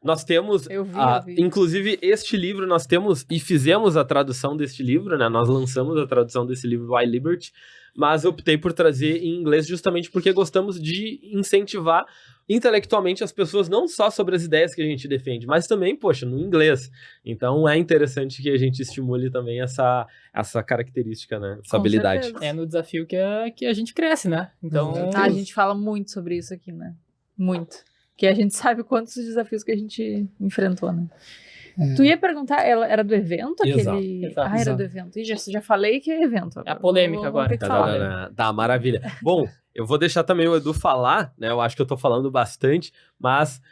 [SPEAKER 4] nós temos...
[SPEAKER 2] Eu vi.
[SPEAKER 4] Inclusive, este livro nós temos e fizemos a tradução deste livro, né? Nós lançamos a tradução desse livro, Why Liberty, mas optei por trazer em inglês justamente porque gostamos de incentivar intelectualmente as pessoas, não só sobre as ideias que a gente defende, mas também, poxa, no inglês. Então é interessante que a gente estimule também essa característica, né? Essa
[SPEAKER 2] Com
[SPEAKER 4] habilidade.
[SPEAKER 2] certeza.
[SPEAKER 3] É no desafio que a gente cresce, né? Então,
[SPEAKER 2] A gente fala muito sobre isso aqui, né? Muito. Porque a gente sabe quantos desafios que a gente enfrentou, né?
[SPEAKER 1] É.
[SPEAKER 2] Tu ia perguntar, ela era do evento?
[SPEAKER 4] Exato,
[SPEAKER 2] Aquele...
[SPEAKER 3] exato,
[SPEAKER 2] era
[SPEAKER 1] exato.
[SPEAKER 2] do evento. E já falei que é evento.
[SPEAKER 3] É a polêmica
[SPEAKER 2] Vamos
[SPEAKER 3] agora.
[SPEAKER 2] ter que falar.
[SPEAKER 4] Tá, maravilha. Bom, eu vou deixar também o Edu falar, né? Eu acho que eu tô falando bastante, mas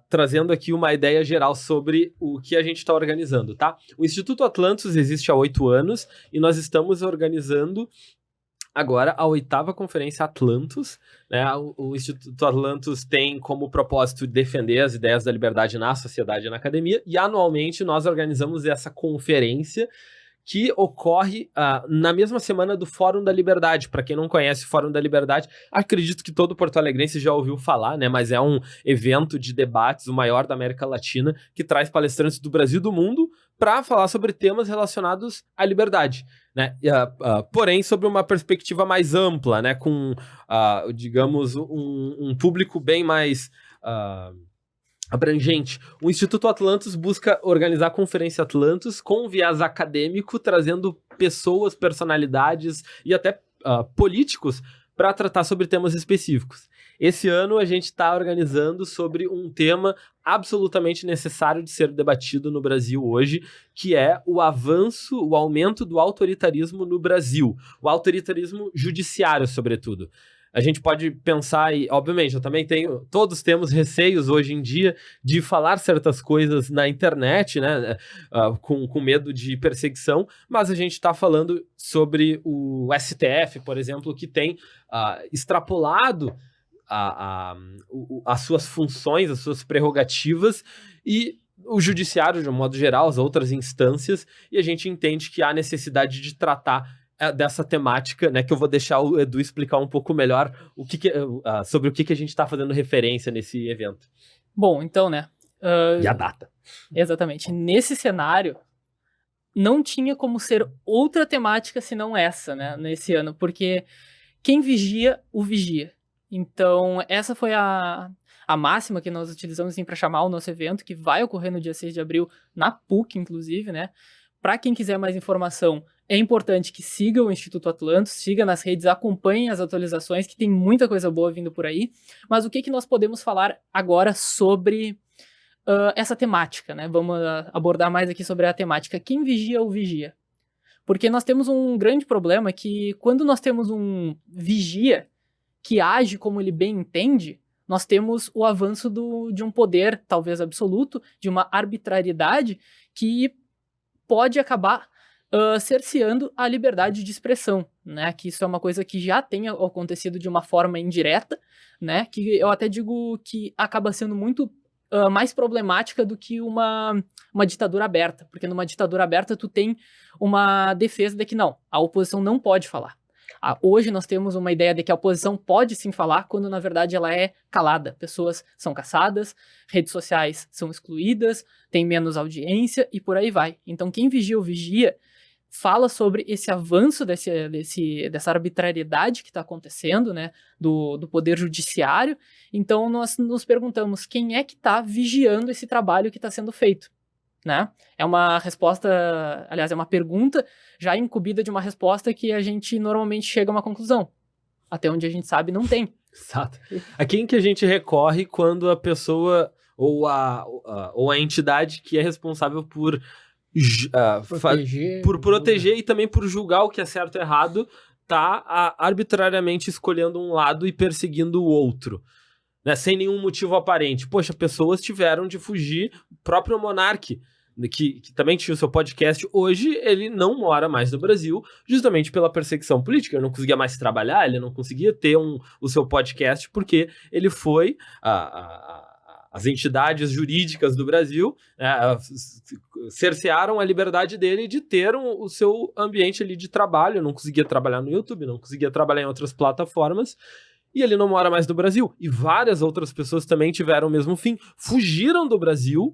[SPEAKER 4] trazendo aqui uma ideia geral sobre o que a gente está organizando, tá? O Instituto Atlantis existe há 8 anos e nós estamos organizando agora a 8ª Conferência Atlantis, né? O Instituto Atlantis tem como propósito defender as ideias da liberdade na sociedade e na academia, e anualmente nós organizamos essa conferência que ocorre na mesma semana do Fórum da Liberdade. Para quem não conhece o Fórum da Liberdade, acredito que todo porto-alegrense já ouviu falar, né? Mas é um evento de debates, o maior da América Latina, que traz palestrantes do Brasil e do mundo para falar sobre temas relacionados à liberdade, né? Porém, sobre uma perspectiva mais ampla, né? Com, digamos, um público bem mais abrangente. O Instituto Atlantis busca organizar a Conferência Atlantis com viés acadêmico, trazendo pessoas, personalidades e até políticos para tratar sobre temas específicos. Esse ano a gente está organizando sobre um tema absolutamente necessário de ser debatido no Brasil hoje, que é o aumento do autoritarismo no Brasil. O autoritarismo judiciário, sobretudo. A gente pode pensar, e obviamente eu também todos temos receios hoje em dia de falar certas coisas na internet, né, com medo de perseguição, mas a gente está falando sobre o STF, por exemplo, que tem extrapolado as suas funções, as suas prerrogativas, e o judiciário, de um modo geral, as outras instâncias, e a gente entende que há necessidade de tratar dessa temática, né, que eu vou deixar o Edu explicar um pouco melhor sobre o que a gente está fazendo referência nesse evento.
[SPEAKER 3] Bom, então, né?
[SPEAKER 4] E a data.
[SPEAKER 3] Exatamente. Nesse cenário, não tinha como ser outra temática senão essa, né, nesse ano, porque quem vigia, o vigia. Então, essa foi a máxima que nós utilizamos assim, para chamar o nosso evento, que vai ocorrer no dia 6 de abril, na PUC, inclusive, né? Para quem quiser mais informação, é importante que siga o Instituto Atlantis, siga nas redes, acompanhe as atualizações, que tem muita coisa boa vindo por aí. Mas o que nós podemos falar agora sobre essa temática, né? Vamos abordar mais aqui sobre a temática. Quem vigia, o vigia. Porque nós temos um grande problema que quando nós temos um vigia que age como ele bem entende, nós temos o avanço de um poder, talvez absoluto, de uma arbitrariedade que pode acabar cerceando a liberdade de expressão, né? Que isso é uma coisa que já tem acontecido de uma forma indireta, né? Que eu até digo que acaba sendo muito mais problemática do que uma ditadura aberta, porque numa ditadura aberta tu tem uma defesa de que não, a oposição não pode falar. Hoje nós temos uma ideia de que a oposição pode sim falar, quando na verdade ela é calada. Pessoas são caçadas, redes sociais são excluídas, tem menos audiência e por aí vai. Então quem vigia ou vigia fala sobre esse avanço dessa arbitrariedade que está acontecendo, né, do poder judiciário. Então nós nos perguntamos quem é que está vigiando esse trabalho que está sendo feito, né? É uma resposta, aliás, é uma pergunta já incumbida de uma resposta que a gente normalmente chega a uma conclusão. Até onde a gente sabe, não tem.
[SPEAKER 4] Exato. A quem que a gente recorre quando a pessoa ou a entidade que é responsável por proteger e também por julgar o que é certo e errado, tá arbitrariamente escolhendo um lado e perseguindo o outro, né? Sem nenhum motivo aparente. Poxa, pessoas tiveram de fugir. O próprio Monark, que também tinha o seu podcast, hoje ele não mora mais no Brasil, justamente pela perseguição política. Ele não conseguia mais trabalhar, ele não conseguia ter o seu podcast, porque ele foi... As entidades jurídicas do Brasil cercearam a liberdade dele de ter o seu ambiente ali de trabalho. Não conseguia trabalhar no YouTube, não conseguia trabalhar em outras plataformas, e ele não mora mais no Brasil. E várias outras pessoas também tiveram o mesmo fim, fugiram do Brasil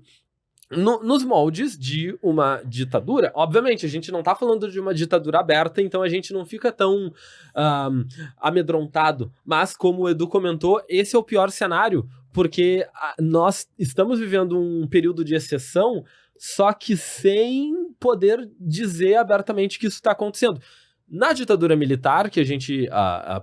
[SPEAKER 4] nos moldes de uma ditadura. Obviamente, a gente não tá falando de uma ditadura aberta, então a gente não fica tão amedrontado. Mas, como o Edu comentou, esse é o pior cenário, porque nós estamos vivendo um período de exceção, só que sem poder dizer abertamente que isso está acontecendo. Na ditadura militar, que a gente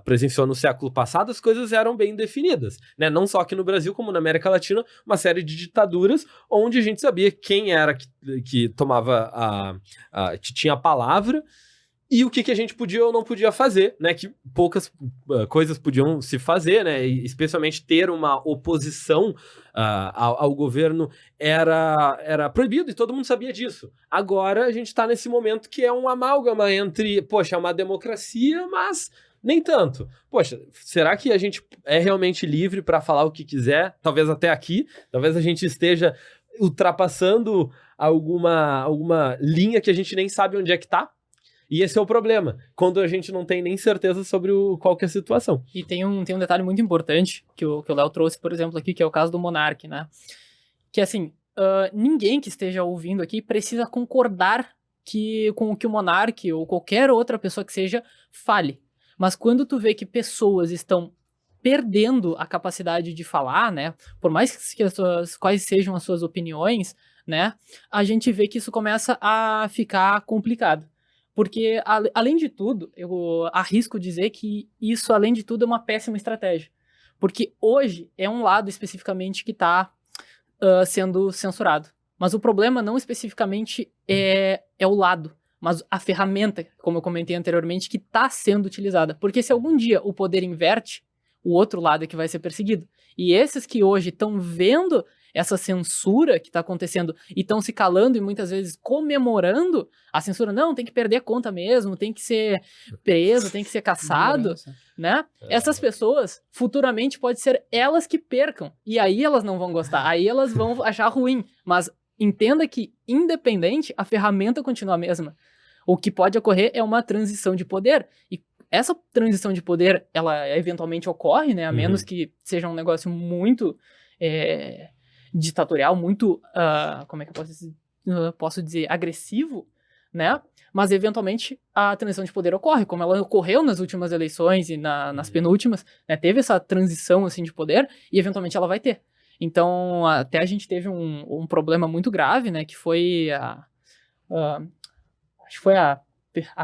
[SPEAKER 4] presenciou no século passado, as coisas eram bem definidas, né? Não só aqui no Brasil, como na América Latina, uma série de ditaduras onde a gente sabia quem era que tomava que tinha a palavra e o que a gente podia ou não podia fazer, né? Que poucas coisas podiam se fazer, né? E especialmente ter uma oposição ao governo era proibido e todo mundo sabia disso. Agora a gente está nesse momento que é um amálgama entre, poxa, é uma democracia, mas nem tanto. Poxa, será que a gente é realmente livre para falar o que quiser? Talvez até aqui, talvez a gente esteja ultrapassando alguma linha que a gente nem sabe onde é que tá. E esse é o problema, quando a gente não tem nem certeza sobre qual que é a situação.
[SPEAKER 3] E tem um detalhe muito importante que o Léo trouxe, por exemplo, aqui, que é o caso do Monark, né? Que, assim, ninguém que esteja ouvindo aqui precisa concordar com o que o Monark ou qualquer outra pessoa que seja fale. Mas quando tu vê que pessoas estão perdendo a capacidade de falar, né? Por mais que quais sejam as suas opiniões, né? A gente vê que isso começa a ficar complicado. Porque, além de tudo, eu arrisco dizer que isso, além de tudo, é uma péssima estratégia. Porque hoje é um lado especificamente que está sendo censurado. Mas o problema não especificamente é o lado, mas a ferramenta, como eu comentei anteriormente, que está sendo utilizada. Porque se algum dia o poder inverte, o outro lado é que vai ser perseguido. E esses que hoje estão vendo essa censura que está acontecendo e estão se calando e muitas vezes comemorando a censura, não, tem que perder a conta mesmo, tem que ser preso, tem que ser caçado, né? Essas pessoas, futuramente, pode ser elas que percam, e aí elas não vão gostar, aí elas vão achar ruim, mas entenda que, independente, a ferramenta continua a mesma. O que pode ocorrer é uma transição de poder, e essa transição de poder, ela eventualmente ocorre, né, a menos que seja um negócio muito ditatorial, muito, como é que eu posso dizer, agressivo, né? Mas, eventualmente, a transição de poder ocorre, como ela ocorreu nas últimas eleições e nas penúltimas, né? Teve essa transição, assim, de poder, e, eventualmente, ela vai ter. Então, até a gente teve um problema muito grave, né? Que foi acho que foi a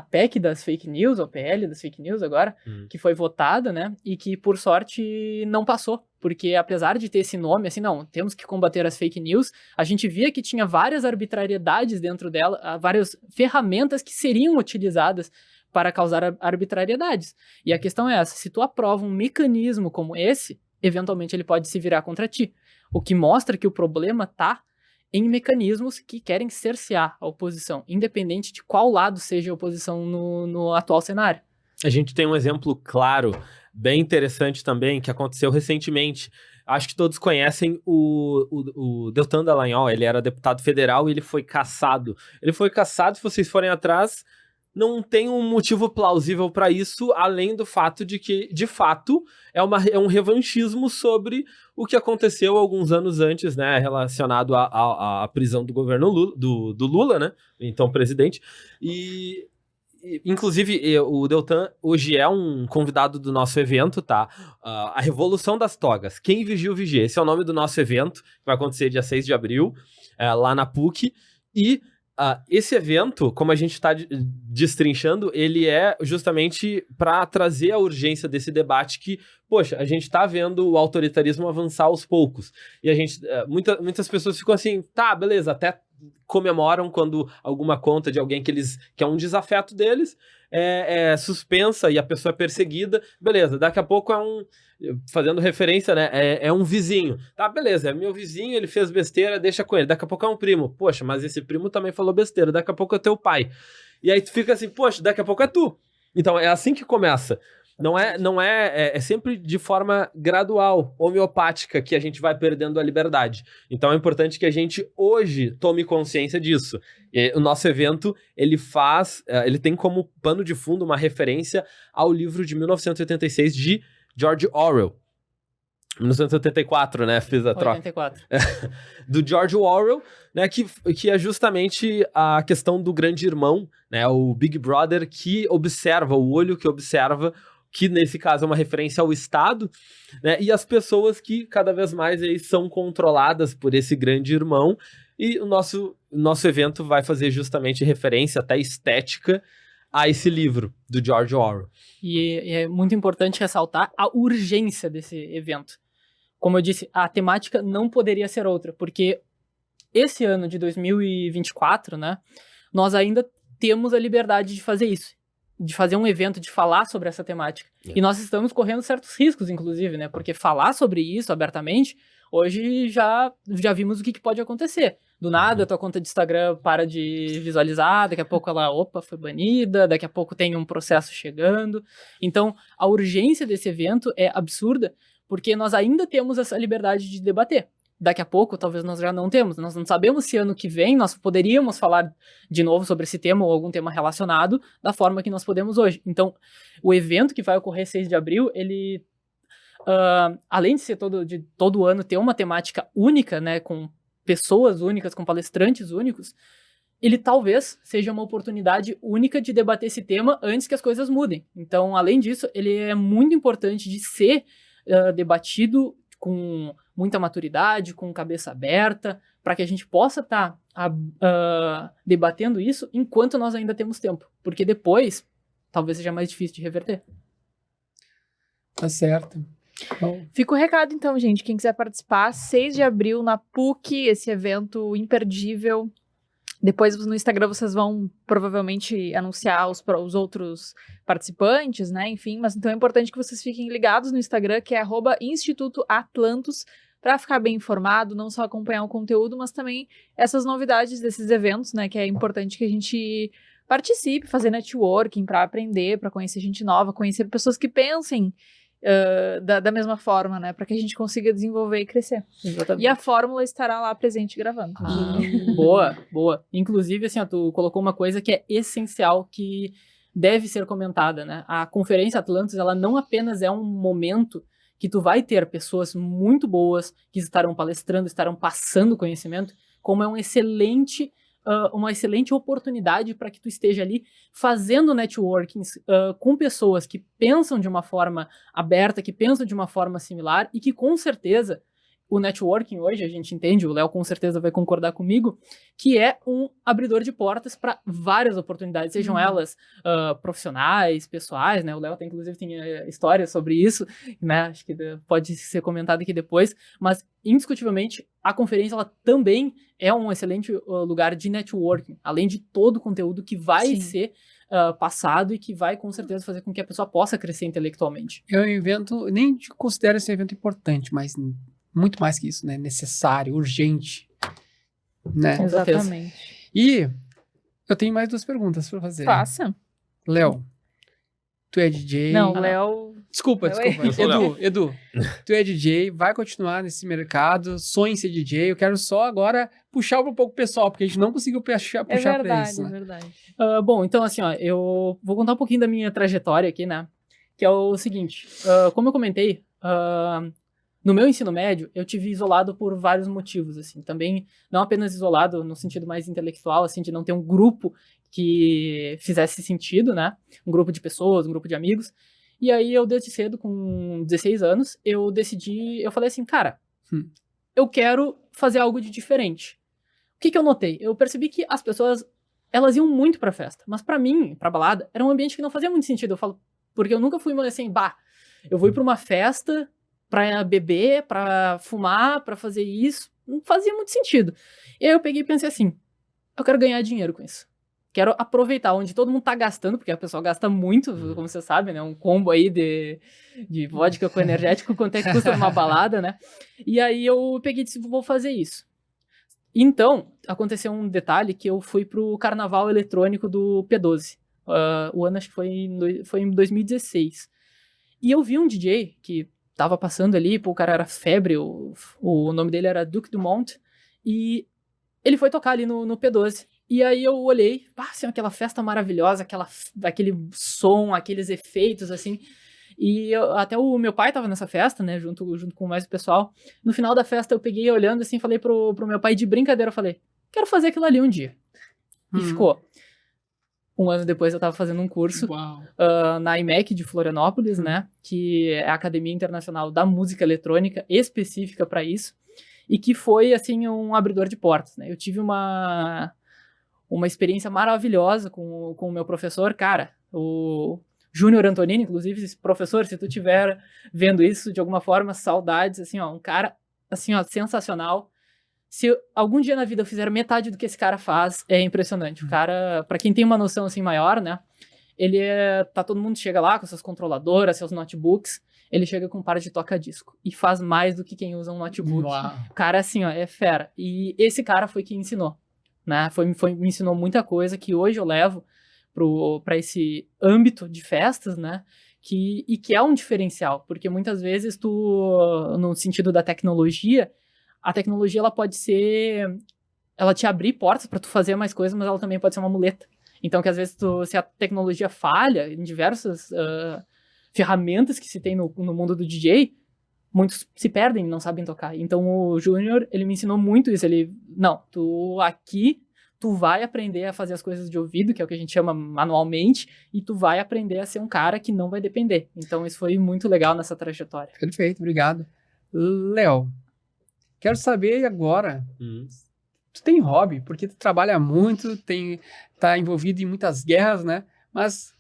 [SPEAKER 3] PEC das fake news, ou PL das fake news agora, que foi votada, né? E que, por sorte, não passou. Porque, apesar de ter esse nome, assim, não, temos que combater as fake news, a gente via que tinha várias arbitrariedades dentro dela, várias ferramentas que seriam utilizadas para causar arbitrariedades. E a questão é essa, se tu aprova um mecanismo como esse, eventualmente ele pode se virar contra ti. O que mostra que o problema está em mecanismos que querem cercear a oposição, independente de qual lado seja a oposição no atual cenário.
[SPEAKER 4] A gente tem um exemplo claro, bem interessante também, que aconteceu recentemente. Acho que todos conhecem o Deltan Dallagnol. Ele era deputado federal e ele foi cassado. Ele foi cassado, se vocês forem atrás, não tem um motivo plausível para isso, além do fato de que, de fato, é um revanchismo sobre o que aconteceu alguns anos antes, né, relacionado à prisão do governo Lula, do Lula, né, então presidente. Inclusive, o Deltan hoje é um convidado do nosso evento, tá? A Revolução das Togas. Quem vigia o vigia. Esse é o nome do nosso evento, que vai acontecer dia 6 de abril, lá na PUC. E esse evento, como a gente está destrinchando, ele é justamente para trazer a urgência desse debate que, poxa, a gente está vendo o autoritarismo avançar aos poucos. E a gente, muitas pessoas ficam assim, tá, beleza, até comemoram quando alguma conta de alguém que é um desafeto deles é suspensa e a pessoa é perseguida, beleza, daqui a pouco fazendo referência, né, é um vizinho, tá, beleza, é meu vizinho, ele fez besteira, deixa com ele, daqui a pouco é um primo, poxa, mas esse primo também falou besteira, daqui a pouco é teu pai, e aí tu fica assim, poxa, daqui a pouco é tu, então é assim que começa. É sempre de forma gradual, homeopática, que a gente vai perdendo a liberdade. Então é importante que a gente hoje tome consciência disso. O nosso evento, ele tem como pano de fundo uma referência ao livro de 1986 de George Orwell. 1984, né? Fiz a troca.
[SPEAKER 3] 84.
[SPEAKER 4] Do George Orwell, né? Que é justamente a questão do grande irmão, né? O Big Brother que observa, o olho que observa, que nesse caso é uma referência ao Estado, né, e as pessoas que cada vez mais aí são controladas por esse grande irmão, e o nosso evento vai fazer justamente referência até estética a esse livro do George Orwell.
[SPEAKER 3] E é muito importante ressaltar a urgência desse evento. Como eu disse, a temática não poderia ser outra, porque esse ano de 2024, né, nós ainda temos a liberdade de fazer isso, de fazer um evento, de falar sobre essa temática. E nós estamos correndo certos riscos, inclusive, né? Porque falar sobre isso abertamente, hoje já vimos o que pode acontecer. Do nada, a tua conta de Instagram para de visualizar, daqui a pouco ela, foi banida, daqui a pouco tem um processo chegando. Então, a urgência desse evento é absurda, porque nós ainda temos essa liberdade de debater. Daqui a pouco, talvez nós já não temos. Nós não sabemos se ano que vem nós poderíamos falar de novo sobre esse tema ou algum tema relacionado da forma que nós podemos hoje. Então, o evento que vai ocorrer 6 de abril, ele, além de ser todo ano ter uma temática única, né, com pessoas únicas, com palestrantes únicos, ele talvez seja uma oportunidade única de debater esse tema antes que as coisas mudem. Então, além disso, ele é muito importante de ser debatido com muita maturidade, com cabeça aberta, para que a gente possa estar debatendo isso enquanto nós ainda temos tempo. Porque depois, talvez seja mais difícil de reverter.
[SPEAKER 1] Tá certo. Bom,
[SPEAKER 2] Fica o recado então, gente. Quem quiser participar, 6 de abril na PUC, esse evento imperdível. Depois no Instagram vocês vão provavelmente anunciar os outros participantes, né? Enfim, mas então é importante que vocês fiquem ligados no Instagram, que é @Instituto Atlantos, para ficar bem informado, não só acompanhar o conteúdo, mas também essas novidades desses eventos, né? Que é importante que a gente participe, fazer networking para aprender, para conhecer gente nova, conhecer pessoas que pensem da mesma forma, né? Para que a gente consiga desenvolver e crescer.
[SPEAKER 3] Exatamente.
[SPEAKER 2] E a fórmula estará lá presente gravando.
[SPEAKER 3] Boa. Inclusive, assim, tu colocou uma coisa que é essencial, que deve ser comentada, né? A Conferência Atlantos, ela não apenas é um momento que tu vai ter pessoas muito boas que estarão palestrando, estarão passando conhecimento, como é uma excelente oportunidade para que tu esteja ali fazendo networkings com pessoas que pensam de uma forma aberta, que pensam de uma forma similar e que com certeza o networking hoje, a gente entende, o Léo com certeza vai concordar comigo, que é um abridor de portas para várias oportunidades, sejam elas profissionais, pessoais, né? O Léo inclusive tem histórias sobre isso, né? Acho que pode ser comentado aqui depois, mas indiscutivelmente a conferência ela também é um excelente lugar de networking, além de todo o conteúdo que vai ser passado e que vai com certeza fazer com que a pessoa possa crescer intelectualmente.
[SPEAKER 1] É um evento, nem considero esse evento importante, mas muito mais que isso, né? Necessário, urgente, né?
[SPEAKER 3] Com certeza.
[SPEAKER 2] Exatamente.
[SPEAKER 1] E eu tenho mais 2 perguntas para fazer.
[SPEAKER 2] Faça.
[SPEAKER 1] Léo, tu é DJ?
[SPEAKER 2] Não, Léo...
[SPEAKER 1] Desculpa.
[SPEAKER 4] Eu sou Léo.
[SPEAKER 1] Edu, tu é DJ, vai continuar nesse mercado, sonha em ser DJ. Eu quero só agora puxar um pouco o pessoal, porque a gente não conseguiu puxar
[SPEAKER 2] É
[SPEAKER 1] pra
[SPEAKER 2] verdade,
[SPEAKER 1] isso,
[SPEAKER 2] é
[SPEAKER 1] né?
[SPEAKER 2] verdade.
[SPEAKER 3] Bom, então assim, ó, eu vou contar um pouquinho da minha trajetória aqui, né? Que é o seguinte, como eu comentei, no meu ensino médio, eu tive isolado por vários motivos, assim. Também, não apenas isolado no sentido mais intelectual, assim, de não ter um grupo que fizesse sentido, né? Um grupo de pessoas, um grupo de amigos. E aí, eu desde cedo, com 16 anos, eu falei assim, cara, eu quero fazer algo de diferente. O que eu notei? Eu percebi que as pessoas, elas iam muito pra festa. Mas pra mim, pra balada, era um ambiente que não fazia muito sentido. Eu falo, porque eu nunca fui assim, eu vou ir pra uma festa pra beber, pra fumar, pra fazer isso. Não fazia muito sentido. E aí eu peguei e pensei assim, eu quero ganhar dinheiro com isso. Quero aproveitar onde todo mundo tá gastando, porque a pessoa gasta muito, como você sabe, né? Um combo aí de vodka com energético, quanto é que custa numa balada, né? E aí eu peguei e disse, vou fazer isso. Então, aconteceu um detalhe que eu fui pro carnaval eletrônico do P12. O ano acho que foi em 2016. E eu vi um DJ que tava passando ali, o cara era febre, o nome dele era Duke Dumont, e ele foi tocar ali no P12. E aí eu olhei, assim, aquela festa maravilhosa, aquele som, aqueles efeitos, assim. E até o meu pai tava nessa festa, né, junto com mais o pessoal. No final da festa eu peguei olhando assim, falei pro meu pai de brincadeira, eu falei, quero fazer aquilo ali um dia. E ficou. Um ano depois eu tava fazendo um curso na IMEC de Florianópolis, né, que é a Academia Internacional da Música Eletrônica, específica para isso, e que foi, assim, um abridor de portas, né. Eu tive uma experiência maravilhosa com o meu professor, cara, o Júnior Antonini, inclusive, esse professor, se tu estiver vendo isso de alguma forma, saudades, assim, ó, um cara, assim, ó, sensacional. Se algum dia na vida eu fizer metade do que esse cara faz, é impressionante. O cara, pra quem tem uma noção, assim, maior, né, todo mundo chega lá com suas controladoras, seus notebooks, ele chega com um par de toca-disco e faz mais do que quem usa um notebook. O cara, assim, ó, é fera. E esse cara foi quem ensinou, né, me ensinou muita coisa que hoje eu levo para esse âmbito de festas, né, que é um diferencial, porque muitas vezes no sentido da tecnologia, a tecnologia ela te abrir portas para tu fazer mais coisas, mas ela também pode ser uma muleta. Então, que às vezes se a tecnologia falha em diversas ferramentas que se tem no mundo do DJ, muitos se perdem e não sabem tocar. Então, o Júnior, ele me ensinou muito isso. Tu vai aprender a fazer as coisas de ouvido, que é o que a gente chama manualmente, e tu vai aprender a ser um cara que não vai depender. Então, isso foi muito legal nessa trajetória.
[SPEAKER 1] Perfeito, obrigado. Léo, quero saber agora, tu tem hobby, porque tu trabalha muito, tá envolvido em muitas guerras, né? Mas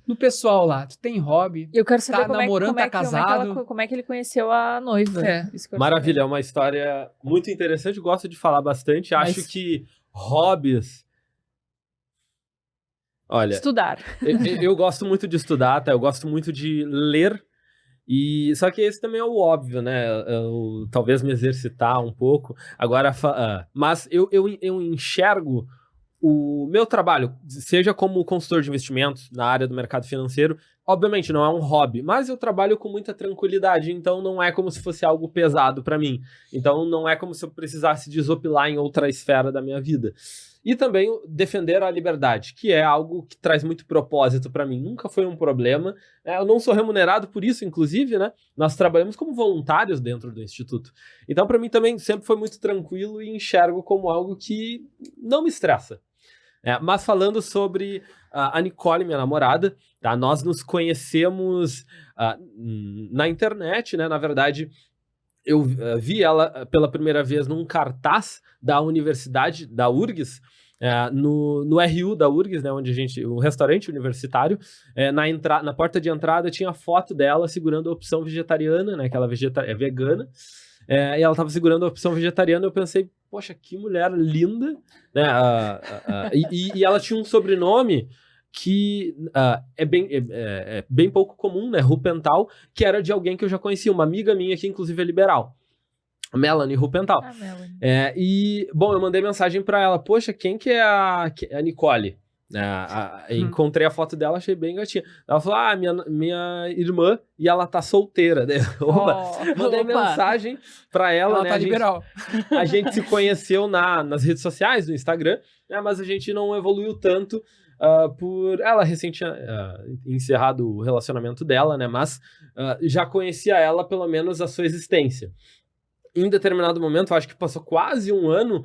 [SPEAKER 1] no pessoal lá, tu tem hobby?
[SPEAKER 2] Eu quero saber
[SPEAKER 1] Tá namorando, tá casado?
[SPEAKER 2] como é que ele conheceu a noiva. Isso que eu
[SPEAKER 4] Maravilha, é uma história muito interessante, gosto de falar bastante. Acho que hobbies... Olha...
[SPEAKER 2] Estudar.
[SPEAKER 4] Eu gosto muito de estudar, tá? Eu gosto muito de ler. Só que esse também é o óbvio, né? Talvez me exercitar um pouco. Agora, mas eu enxergo o meu trabalho, seja como consultor de investimentos na área do mercado financeiro, obviamente não é um hobby, mas eu trabalho com muita tranquilidade, então não é como se fosse algo pesado para mim. Então não é como se eu precisasse desopilar em outra esfera da minha vida. E também defender a liberdade, que é algo que traz muito propósito para mim. Nunca foi um problema. Eu não sou remunerado por isso, inclusive, né? Nós trabalhamos como voluntários dentro do Instituto. Então, para mim também sempre foi muito tranquilo e enxergo como algo que não me estressa. Mas falando sobre a Nicole, minha namorada, tá? Nós nos conhecemos na internet, né? Na verdade, eu vi ela pela primeira vez num cartaz da universidade, da URGS, no RU da URGS, né, onde o restaurante universitário, na porta de entrada tinha a foto dela segurando a opção vegetariana, né, que ela é vegana, e ela estava segurando a opção vegetariana. Eu pensei, poxa, que mulher linda, né, e ela tinha um sobrenome que é bem pouco comum, né? Rupental, que era de alguém que eu já conhecia, uma amiga minha que inclusive é liberal. Melanie Rupental.
[SPEAKER 2] Melanie.
[SPEAKER 4] E, bom, eu mandei mensagem pra ela, poxa, quem que é a Nicole? Encontrei a foto dela, achei bem gatinha. Ela falou, minha irmã, e ela tá solteira. Mandei mensagem pra ela, né?
[SPEAKER 1] Tá liberal.
[SPEAKER 4] A gente se conheceu nas redes sociais, no Instagram, né, mas a gente não evoluiu tanto por ela recente encerrado o relacionamento dela, né? Mas já conhecia ela, pelo menos, a sua existência. Em determinado momento, acho que passou quase um ano,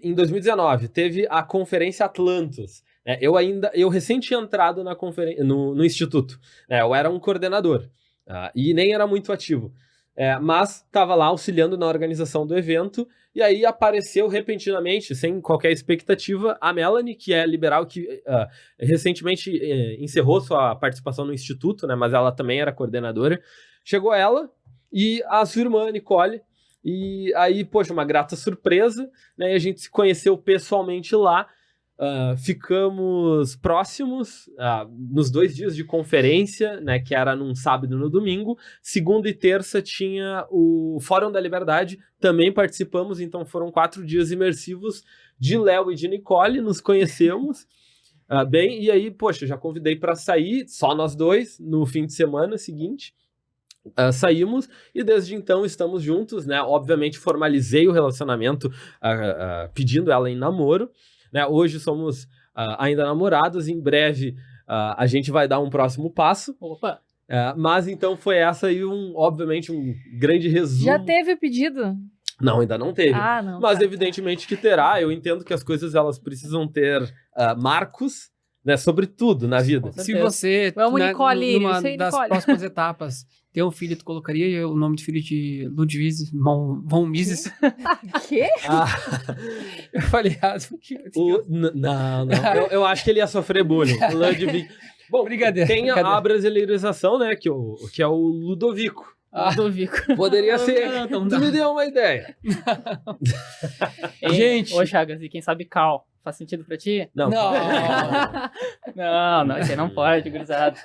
[SPEAKER 4] em 2019, teve a Conferência Atlantos. Né? Eu recém tinha entrado na no Instituto. Né? Eu era um coordenador e nem era muito ativo. Mas estava lá auxiliando na organização do evento, e aí apareceu repentinamente, sem qualquer expectativa, a Melanie, que é liberal, que recentemente encerrou sua participação no Instituto, né? Mas ela também era coordenadora. Chegou ela e a sua irmã, Nicole, e aí, poxa, uma grata surpresa, né? E a gente se conheceu pessoalmente lá, ficamos próximos nos 2 dias de conferência, né? Que era num sábado e no domingo. Segunda e terça tinha o Fórum da Liberdade, também participamos, então foram 4 dias imersivos de Léo e de Nicole, nos conhecemos. Bem, e aí, poxa, já convidei para sair, só nós dois, no fim de semana seguinte. Saímos e desde então estamos juntos, né? Obviamente formalizei o relacionamento pedindo ela em namoro, né? Hoje somos ainda namorados, em breve a gente vai dar um próximo passo.
[SPEAKER 3] Opa!
[SPEAKER 4] Mas então foi essa aí, obviamente, um grande resumo.
[SPEAKER 2] Já teve o pedido?
[SPEAKER 4] Não, ainda não teve.
[SPEAKER 2] Não,
[SPEAKER 4] mas
[SPEAKER 2] tá.
[SPEAKER 4] Evidentemente que terá. Eu entendo que as coisas elas precisam ter marcos, né? Sobre tudo na vida.
[SPEAKER 1] Se você,
[SPEAKER 2] Vamos, Nicole,
[SPEAKER 1] numa
[SPEAKER 2] isso aí,
[SPEAKER 1] das
[SPEAKER 2] Nicole.
[SPEAKER 1] próximas etapas, ter um filho, tu colocaria o nome do filho de Ludwig von Mises?
[SPEAKER 2] Quê?
[SPEAKER 1] Eu falei errado.
[SPEAKER 4] Não. Eu acho que ele ia sofrer bullying. Ludwig. Bom,
[SPEAKER 1] Brincadeira.
[SPEAKER 4] Tem a brasileirização, né? Que é o Ludovico.
[SPEAKER 3] Ludovico.
[SPEAKER 4] Poderia ser.
[SPEAKER 1] Não
[SPEAKER 4] Tu me deu uma ideia.
[SPEAKER 1] Gente.
[SPEAKER 3] Ô, Chagas, e quem sabe Cal? Faz sentido pra ti?
[SPEAKER 4] Não.
[SPEAKER 3] Não, isso aí não pode, gurizada.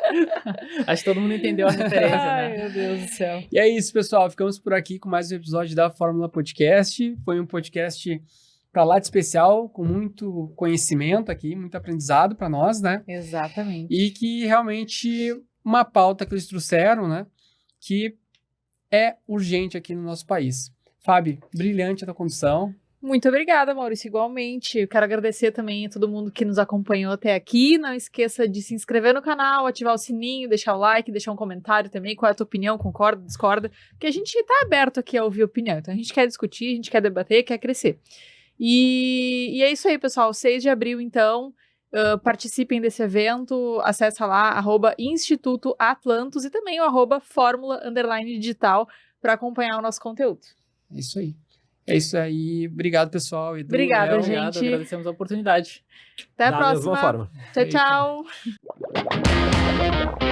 [SPEAKER 3] Acho que todo mundo entendeu a referência,
[SPEAKER 2] Ai,
[SPEAKER 3] né?
[SPEAKER 2] meu Deus do céu.
[SPEAKER 1] E é isso, pessoal. Ficamos por aqui com mais um episódio da Fórmula Podcast. Foi um podcast pra lá de especial, com muito conhecimento aqui, muito aprendizado pra nós, né?
[SPEAKER 2] Exatamente.
[SPEAKER 1] E que realmente uma pauta que eles trouxeram, né? Que é urgente aqui no nosso país. Fábio, brilhante a tua condução.
[SPEAKER 2] Muito obrigada, Maurício, igualmente. Eu quero agradecer também a todo mundo que nos acompanhou até aqui. Não esqueça de se inscrever no canal, ativar o sininho, deixar o like, deixar um comentário também. Qual é a tua opinião? Concorda, discorda? Porque a gente tá aberto aqui a ouvir opinião. Então a gente quer discutir, a gente quer debater, quer crescer. E é isso aí, pessoal. 6 de abril, então, participem desse evento. Acessa lá, @Instituto Atlantos e também o @Fórmula_Digital para acompanhar o nosso conteúdo.
[SPEAKER 1] É isso aí. É isso aí. Obrigado, pessoal. Edu,
[SPEAKER 2] Obrigada,
[SPEAKER 1] Léo.
[SPEAKER 2] gente.
[SPEAKER 3] Obrigado, agradecemos a oportunidade.
[SPEAKER 2] Até a
[SPEAKER 4] Da
[SPEAKER 2] próxima.
[SPEAKER 4] mesma forma.
[SPEAKER 2] Tchau, tchau.